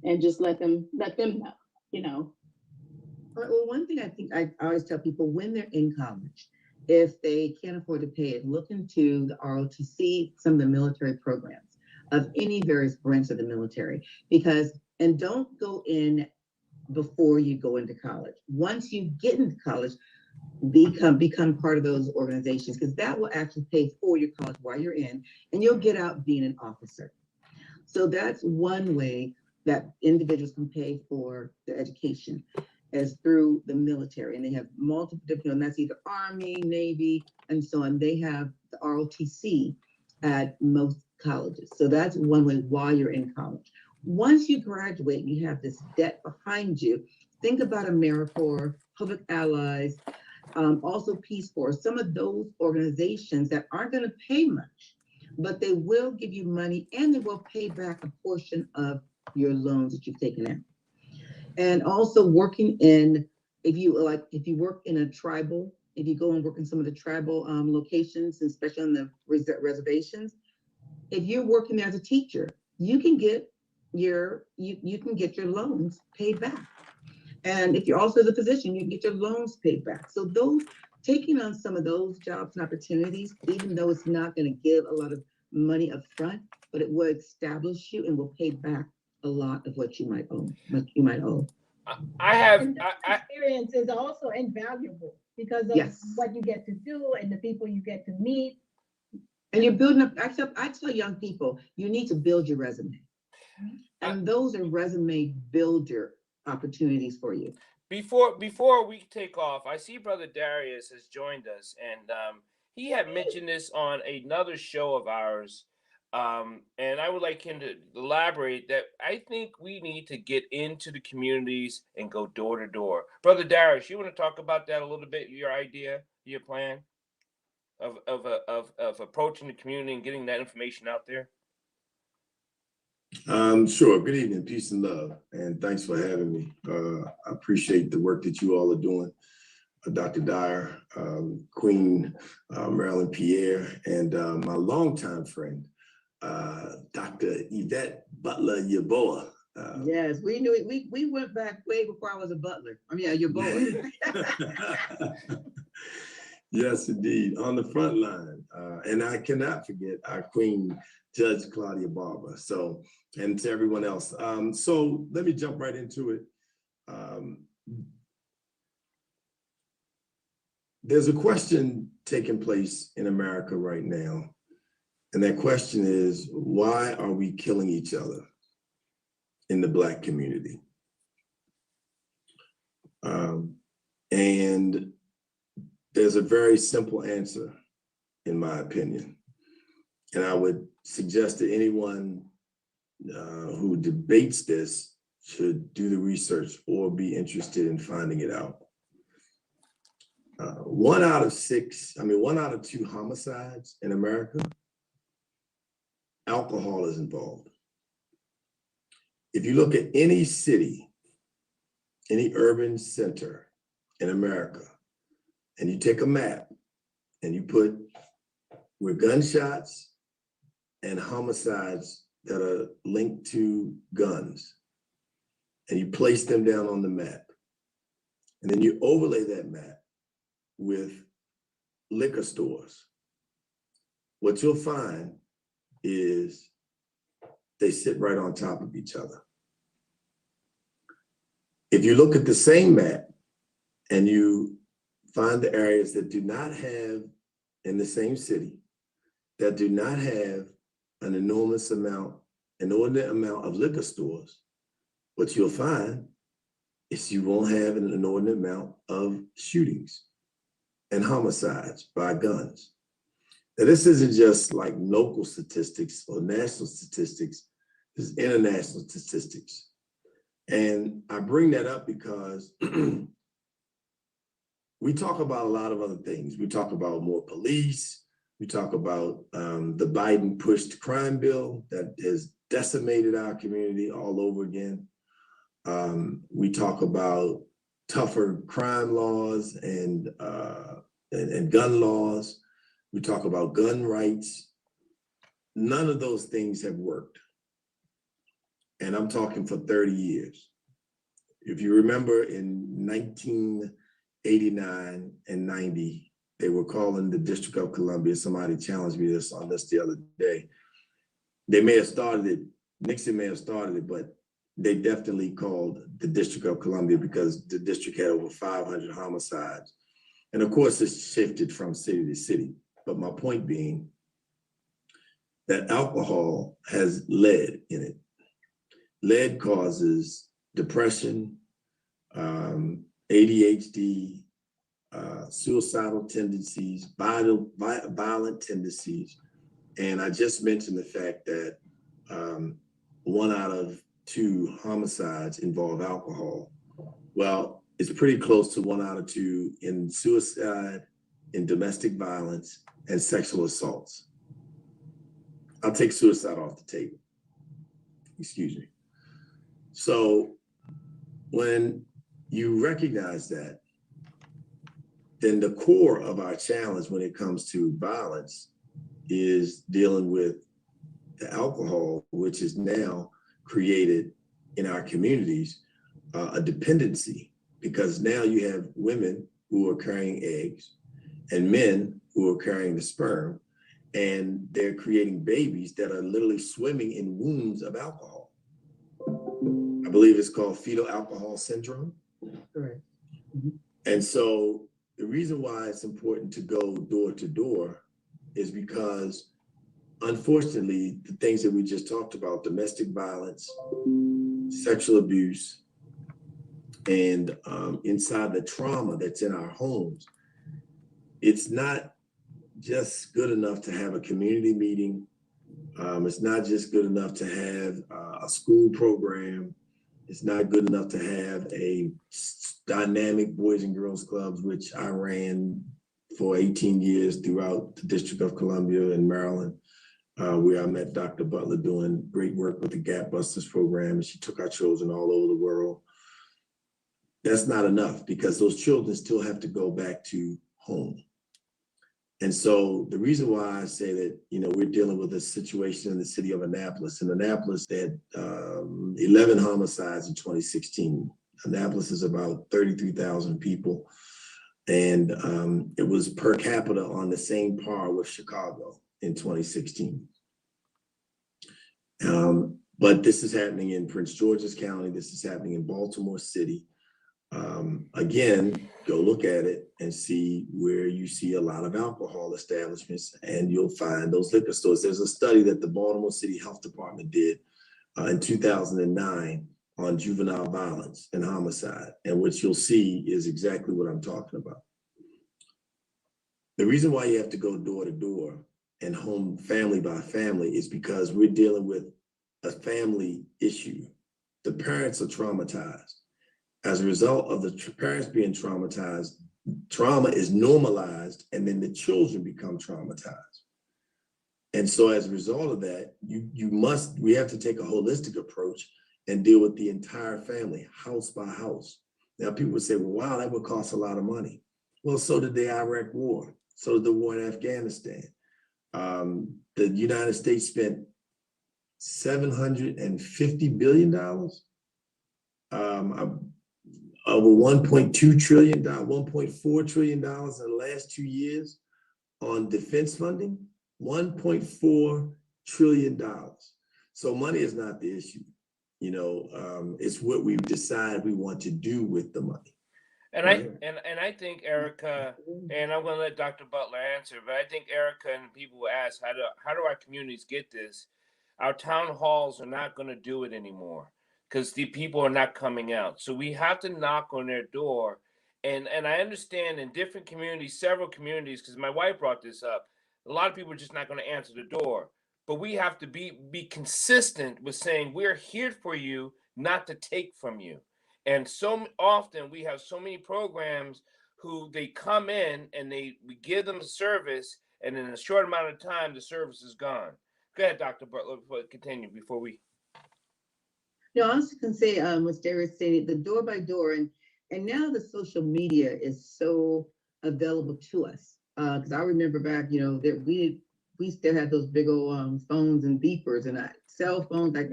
and just let them know, you know. Well, one thing I think I always tell people when they're in college, if they can't afford to pay it, look into the ROTC, some of the military programs of any various branch of the military, and don't go in before you go into college. Once you get into college, become part of those organizations, because that will actually pay for your college while you're in, and you'll get out being an officer. So that's one way that individuals can pay for their education, as through the military. And they have multiple different, and that's either Army, Navy, and so on. They have the ROTC at most colleges. So that's one way while you're in college. Once you graduate, you have this debt behind you. Think about AmeriCorps, Public Allies, also Peace Corps, some of those organizations that aren't going to pay much, but they will give you money and they will pay back a portion of your loans that you've taken out. And also working in, if you work in a tribal, if you go and work in some of the tribal locations, especially on the reservations, if you're working there as a teacher, you can get your loans paid back. And if you're also as a physician, you can get your loans paid back. So taking on some of those jobs and opportunities, even though it's not going to give a lot of money up front, but it will establish you and will pay back a lot of what you might owe. I have, And that experience is also invaluable because of Yes. what you get to do and the people you get to meet. And you're building up, actually, I tell young people, you need to build your resume. And those are resume builder opportunities for you. Before we take off, I see Brother Darius has joined us, and he had mentioned this on another show of ours, and I would like him to elaborate that I think we need to get into the communities and go door to door. Brother Darius, you want to talk about that a little bit? Your idea, your plan of approaching the community and getting that information out there. Sure. Good evening, peace and love, and thanks for having me. I appreciate the work that you all are doing, Dr. Dyer, Queen Marlin Pierre, and my longtime friend, Dr. Yvette Butler Yaboa. Yes, we knew it. We went back way before I was a butler. I mean, your boy. Yes, indeed, on the front line. And I cannot forget our Queen Judge Claudia Barber. So, and to everyone else. So let me jump right into it. There's a question taking place in America right now. And that question is, why are we killing each other in the Black community? And there's a very simple answer, in my opinion. And I would suggest that anyone who debates this should do the research or be interested in finding it out. 1 out of 2 homicides in America, alcohol is involved. If you look at any city, any urban center in America, and you take a map and you put where gunshots and homicides that are linked to guns, and you place them down on the map, and then you overlay that map with liquor stores, what you'll find is they sit right on top of each other. If you look at the same map and you find the areas that do not have, in the same city, that do not have an inordinate amount of liquor stores, what you'll find is you won't have an inordinate amount of shootings and homicides by guns. Now, this isn't just like local statistics or national statistics, this is international statistics. And I bring that up because we talk about a lot of other things. We talk about more police. We talk about the Biden pushed crime bill that has decimated our community all over again. We talk about tougher crime laws and gun laws. We talk about gun rights. None of those things have worked. And I'm talking for 30 years. If you remember in 1989 and 90, they were calling the District of Columbia, somebody challenged me on this the other day. They may have started it, Nixon may have started it, but they definitely called the District of Columbia because the district had over 500 homicides. And of course, it's shifted from city to city. But my point being that alcohol has lead in it. Lead causes depression, ADHD, suicidal tendencies, violent tendencies. And I just mentioned the fact that 1 out of 2 homicides involve alcohol. Well, it's pretty close to 1 out of 2 in suicide, in domestic violence, and sexual assaults. I'll take suicide off the table. Excuse me. So when you recognize that, then the core of our challenge when it comes to violence is dealing with the alcohol, which is now created in our communities a dependency, because now you have women who are carrying eggs and men who are carrying the sperm, and they're creating babies that are literally swimming in wounds of alcohol. I believe it's called fetal alcohol syndrome. Correct. And so the reason why it's important to go door to door is because, unfortunately, the things that we just talked about, domestic violence, sexual abuse, and inside the trauma that's in our homes, it's not just good enough to have a community meeting. It's not just good enough to have a school program. It's not good enough to have a dynamic Boys and Girls Clubs, which I ran for 18 years throughout the District of Columbia in Maryland, where I met Dr. Butler doing great work with the Gap Busters program, and she took our children all over the world. That's not enough because those children still have to go back to home. And so the reason why I say that, we're dealing with a situation in the city of Annapolis. In Annapolis, they had 11 homicides in 2016. Annapolis is about 33,000 people. And it was per capita on the same par with Chicago in 2016. But this is happening in Prince George's County. This is happening in Baltimore City. Again, go look at it and see where you see a lot of alcohol establishments, and you'll find those liquor stores. There's a study that the Baltimore City Health Department did in 2009 on juvenile violence and homicide, and what you'll see is exactly what I'm talking about. The reason why you have to go door to door and home family by family is because we're dealing with a family issue. The parents are traumatized. As a result of the parents being traumatized, trauma is normalized, and then the children become traumatized. And so as a result of that, we have to take a holistic approach and deal with the entire family, house by house. Now people would say, well, wow, that would cost a lot of money. Well, so did the Iraq war. So did the war in Afghanistan. The United States spent $750 billion, over $1.2 trillion, $1.4 trillion in the last 2 years on defense funding, $1.4 trillion. So money is not the issue. It's what we decide we want to do with the money. And I think, Erica, and I'm going to let Dr. Butler answer, but I think Erica and people will ask, how do our communities get this? Our town halls are not going to do it anymore, because the people are not coming out. So we have to knock on their door. And I understand in different communities, several communities, because my wife brought this up, a lot of people are just not going to answer the door. But we have to be consistent with saying we're here for you, not to take from you. And so often we have so many programs who they come in and we give them a service, and in a short amount of time, the service is gone. Go ahead, Dr. Butler, continue before we. No, I was going to say, what Dyer is saying, the door by door, and now the social media is so available to us. Because I remember back, that we still had those big old phones and beepers and cell phones. Like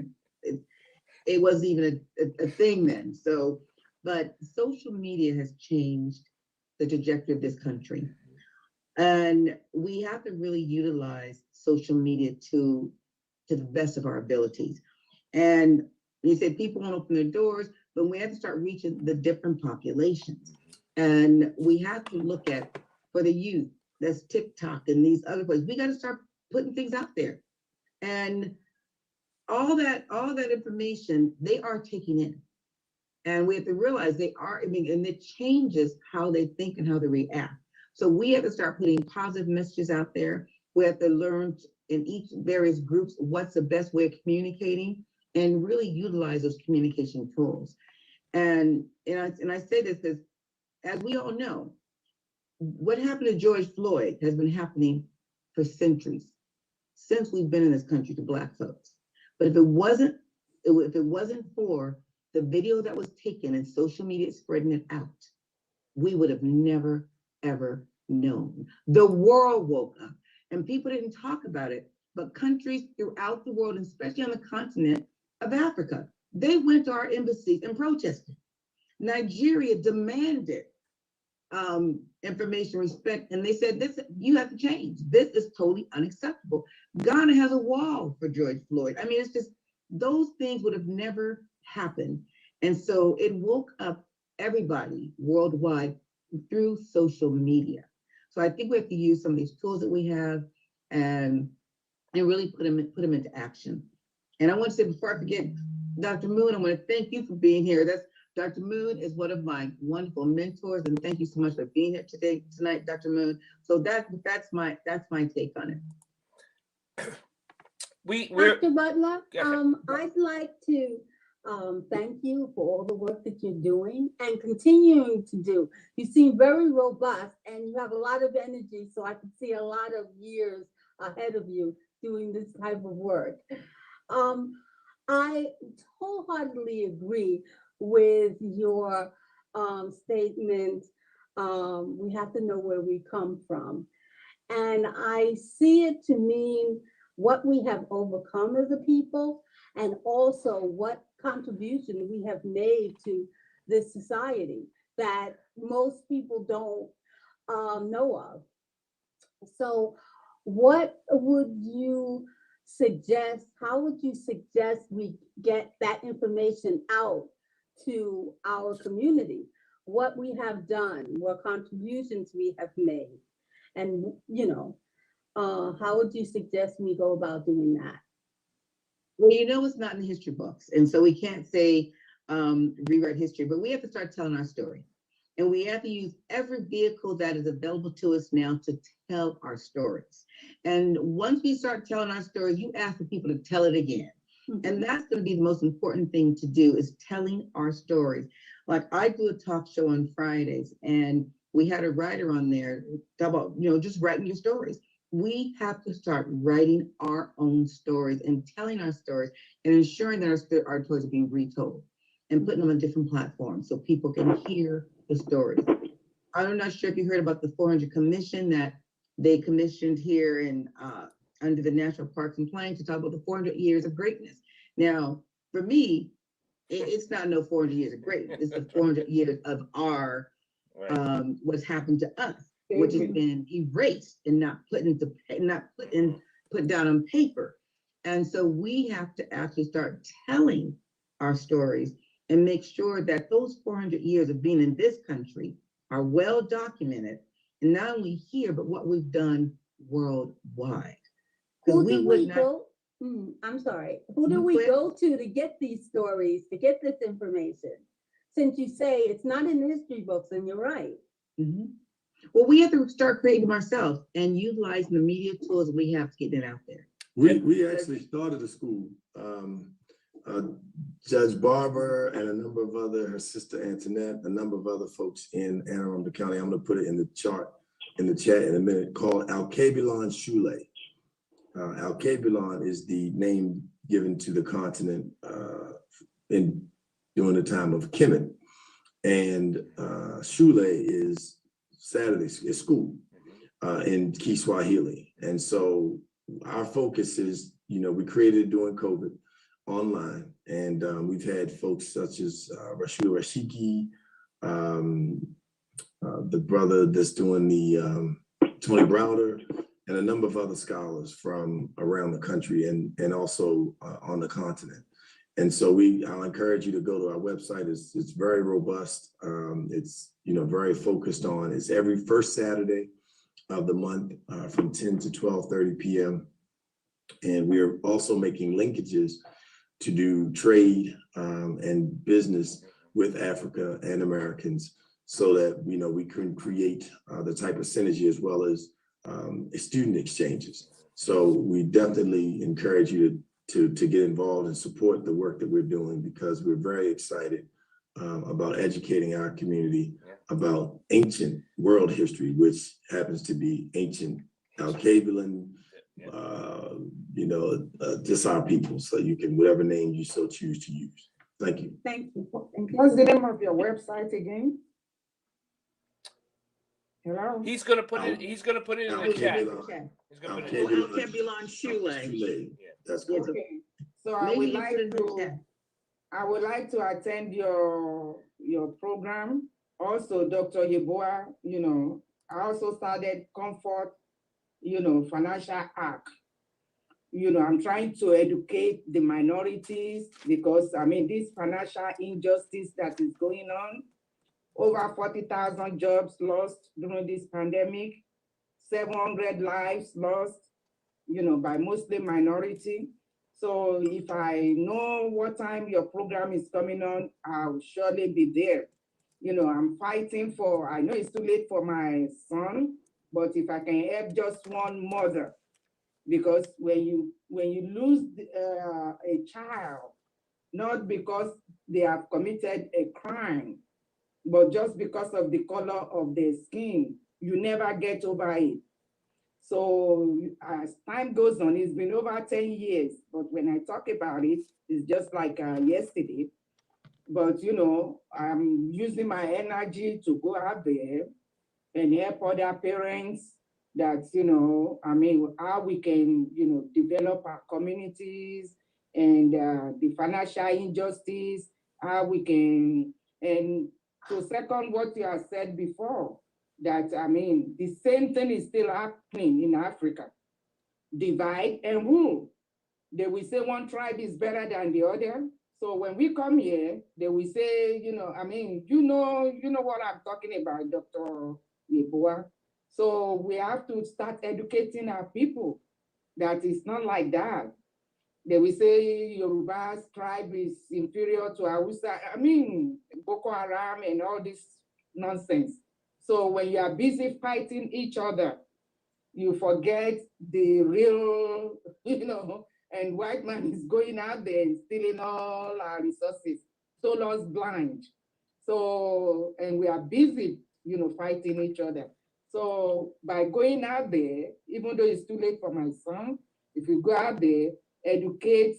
it wasn't even a thing then. So, but social media has changed the trajectory of this country, and we have to really utilize social media to the best of our abilities. And you said people won't open their doors, but we have to start reaching the different populations. And we have to look at, for the youth, that's TikTok and these other places, we got to start putting things out there. And all that information, they are taking in. And we have to realize and it changes how they think and how they react. So we have to start putting positive messages out there. We have to learn in each various groups what's the best way of communicating, and really utilize those communication tools. And I say this because, as we all know, what happened to George Floyd has been happening for centuries, since we've been in this country, to Black folks. But if it wasn't for the video that was taken and social media spreading it out, we would have never, ever known. The world woke up, and people didn't talk about it, but countries throughout the world, and especially on the continent of Africa, they went to our embassies and protested. Nigeria demanded information, respect, and they said, "This, you have to change. This is totally unacceptable." Ghana has a wall for George Floyd. I mean, it's just, those things would have never happened And so it woke up everybody worldwide through social media. So I think we have to use some of these tools that we have and really put them into action. And I want to say before I forget, Dr. Moon, I want to thank you for being here. Dr. Moon is one of my wonderful mentors, and thank you so much for being here tonight, Dr. Moon. So that's my take on it. Dr. Butler, Yeah. I'd like to thank you for all the work that you're doing and continuing to do. You seem very robust and you have a lot of energy, so I can see a lot of years ahead of you doing this type of work. I wholeheartedly agree with your statement. We have to know where we come from. And I see it to mean what we have overcome as a people, and also what contribution we have made to this society that most people don't know of. So what would you suggest, how would you suggest we get that information out to our community? What we have done, what contributions we have made, and how would you suggest we go about doing that? Well, it's not in the history books, and so we can't say rewrite history, but we have to start telling our story. And we have to use every vehicle that is available to us now to tell our stories. And once we start telling our stories, you ask the people to tell it again. Mm-hmm. And that's going to be the most important thing to do, is telling our stories. Like, I do a talk show on Fridays, and we had a writer on there about, just writing your stories. We have to start writing our own stories and telling our stories and ensuring that our stories are being retold and putting them on different platforms so people can hear the stories. I'm not sure if you heard about the 400 Commission that they commissioned here in under the National Parks and Plains to talk about the 400 years of greatness. Now, for me, it's not no 400 years of greatness. It's the 400 years of our what's happened to us, which has been erased and not put down on paper. And so we have to actually start telling our stories and make sure that those 400 years of being in this country are well documented, and not only here, but what we've done worldwide. Who do we go? I'm sorry. Who do we go to get these stories, to get this information? Since you say it's not in the history books, and you're right. Mm-hmm. Well, we have to start creating them ourselves and utilizing the media tools we have to get it out there. We actually started a school. Judge Barber and a number of her sister Antoinette, a number of other folks in Anne Arundel County. I'm going to put it in the chat in a minute, called Alkebulan Shule. Alkebulan is the name given to the continent during the time of Kemet. And Shule is Saturday, is school in Kiswahili. And so our focus is, we created it during COVID online, and we've had folks such as Rashida Rashiki, the brother that's doing the Tony Browder, and a number of other scholars from around the country and also on the continent. And so I'll encourage you to go to our website. It's very robust. It's very focused on. It's every first Saturday of the month from 10 to 12:30 p.m. And we are also making linkages to do trade and business with Africa and Americans, so that we can create the type of synergy as well as student exchanges. So we definitely encourage you to get involved and support the work that we're doing, because we're very excited about educating our community about ancient world history, which happens to be ancient Alkebulan, just our people. So you can, whatever name you so choose to use. Thank you. Thank you. What's the name of your website again? Hello? He's gonna put it in the chat. Alkebulan Shule. That's correct. Okay. So I would like to attend your program. Also, Dr. Yeboah, I also started Comfort, Financial Arc. I'm trying to educate the minorities because, this financial injustice that is going on, over 40,000 jobs lost during this pandemic, 700 lives lost, by mostly minority. So if I know what time your program is coming on, I'll surely be there. I'm fighting for, I know it's too late for my son, but if I can help just one mother, because when you lose a child, not because they have committed a crime, but just because of the color of their skin, you never get over it. So as time goes on, it's been over 10 years, but when I talk about it, it's just like yesterday. But, I'm using my energy to go out there and help other parents that, how we can, develop our communities and the financial injustice, how we can, and to second what you have said before, that, the same thing is still happening in Africa. Divide and rule. They will say one tribe is better than the other. So when we come here, they will say, you know what I'm talking about, Dr. Yeboah. So we have to start educating our people that it's not like that. They will say Yoruba's tribe is inferior to Hausa. Boko Haram and all this nonsense. So when you are busy fighting each other, you forget the real, and white man is going out there and stealing all our resources, so lost blind. So, and we are busy, fighting each other. So by going out there, even though it's too late for my son, if you go out there, educate,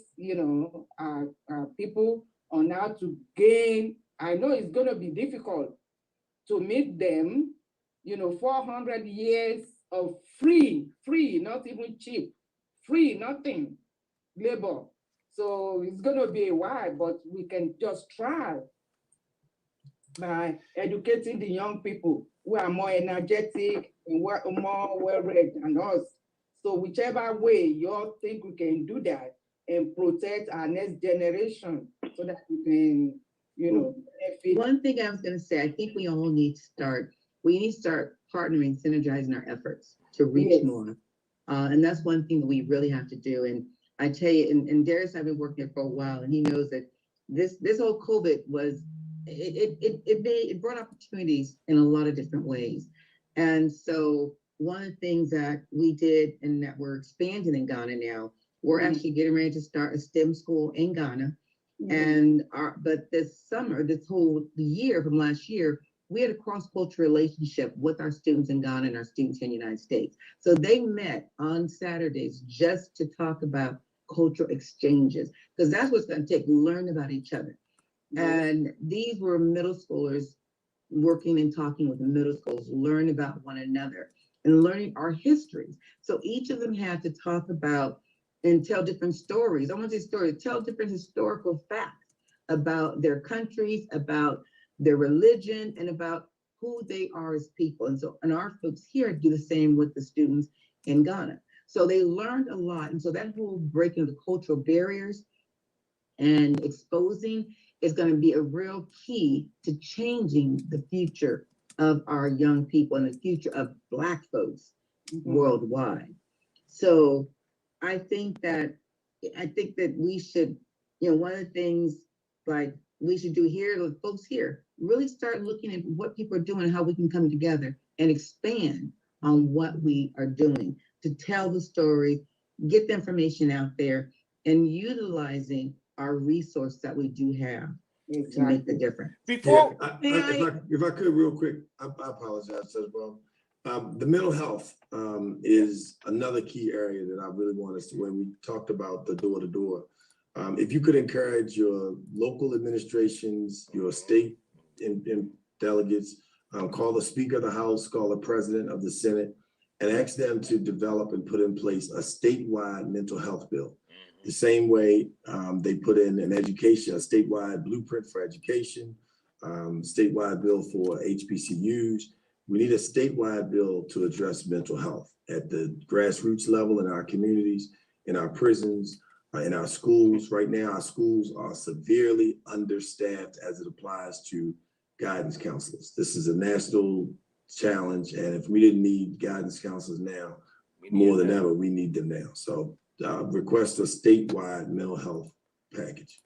our people on how to gain. I know it's going to be difficult to meet them, 400 years of free, not even cheap, free, nothing, labor. So it's going to be a while, but we can just try by educating the young people who are more energetic and more well-read than us. So whichever way you all think we can do that and protect our next generation so that we can, benefit. One thing I was going to say, I think we all need to start partnering, synergizing our efforts to reach more. And that's one thing that we really have to do. And I tell you, and Darius, I've been working here for a while, and he knows that this whole COVID was, it brought opportunities in a lot of different ways. And so one of the things that we did and that we're expanding in Ghana now, we're actually getting ready to start a STEM school in Ghana. And but this summer, this whole year from last year, we had a cross-cultural relationship with our students in Ghana and our students in the United States. So they met on Saturdays just to talk about cultural exchanges, because that's what's going to take, learn about each other. And these were middle schoolers working and talking with the middle schools, learn about one another and learning our histories. So each of them had to talk about and tell different stories. I want to say stories, tell different historical facts about their countries, about their religion, and about who they are as people. And so, and our folks here do the same with the students in Ghana. So they learned a lot. And so that whole breaking of the cultural barriers and exposing is going to be a real key to changing the future of our young people and the future of Black folks worldwide. So I think that we should, one of the things like we should do here, with folks here, really start looking at what people are doing and how we can come together and expand on what we are doing to tell the story, get the information out there, and utilizing our resource that we do have to make the difference. Before, if I could real quick, I apologize as well. The mental health is another key area that I really want us to, when we talked about the door-to-door. If you could encourage your local administrations, your state delegates, call the Speaker of the House, call the President of the Senate, and ask them to develop and put in place a statewide mental health bill. The same way they put in an education, a statewide blueprint for education, statewide bill for HBCUs. We need a statewide bill to address mental health at the grassroots level in our communities. in our prisons, in our schools. Right now, our schools are severely understaffed as it applies to guidance counselors. This is a national challenge, and if we didn't need guidance counselors now, more than ever, we need them now. So request a statewide mental health package.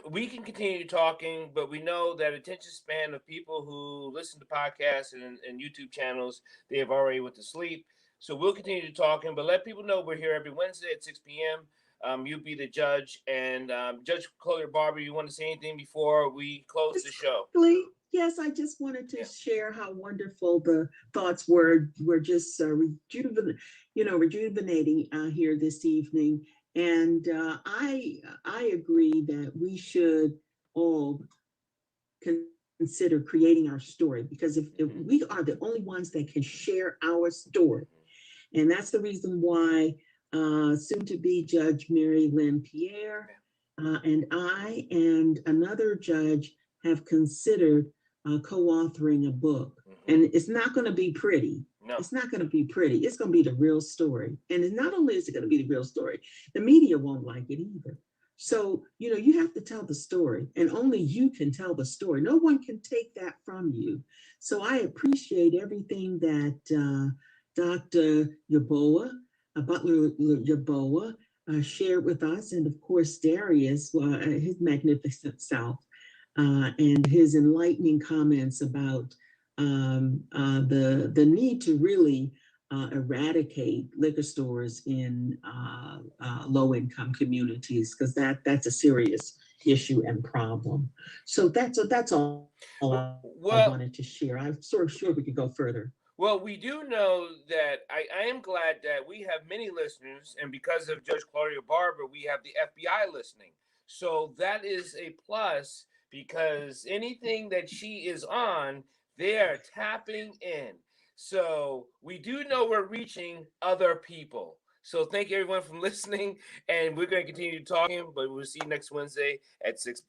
We can continue talking, but we know that attention span of people who listen to podcasts and YouTube channels, they have already went to sleep. So we'll continue to talking, but let people know we're here every Wednesday at 6 p.m. You be the judge, and Judge Claudia Barber, you want to say anything before we close the show? Yes, I just wanted to share how wonderful the thoughts were. We're just rejuvenating here this evening. And I agree that we should all consider creating our story, because if we are the only ones that can share our story, and that's the reason why soon-to-be Judge Marlin Pierre and I and another judge have considered co-authoring a book. And it's not going to be pretty. No. It's not going to be pretty. It's going to be the real story. And not only is it going to be the real story, the media won't like it either. So, you have to tell the story, and only you can tell the story. No one can take that from you. So I appreciate everything that Dr. Butler Yaboa shared with us. And of course, Darius, his magnificent self, and his enlightening comments about the need to really eradicate liquor stores in low-income communities, because that's a serious issue and problem. So that's all I wanted to share. I'm sort of sure we could go further. Well, we do know that I am glad that we have many listeners, and because of Judge Claudia Barber, we have the FBI listening. So that is a plus, because anything that she is on, they are tapping in. So we do know we're reaching other people. So thank you everyone for listening, and we're going to continue talking, but we'll see you next Wednesday at 6 p.m.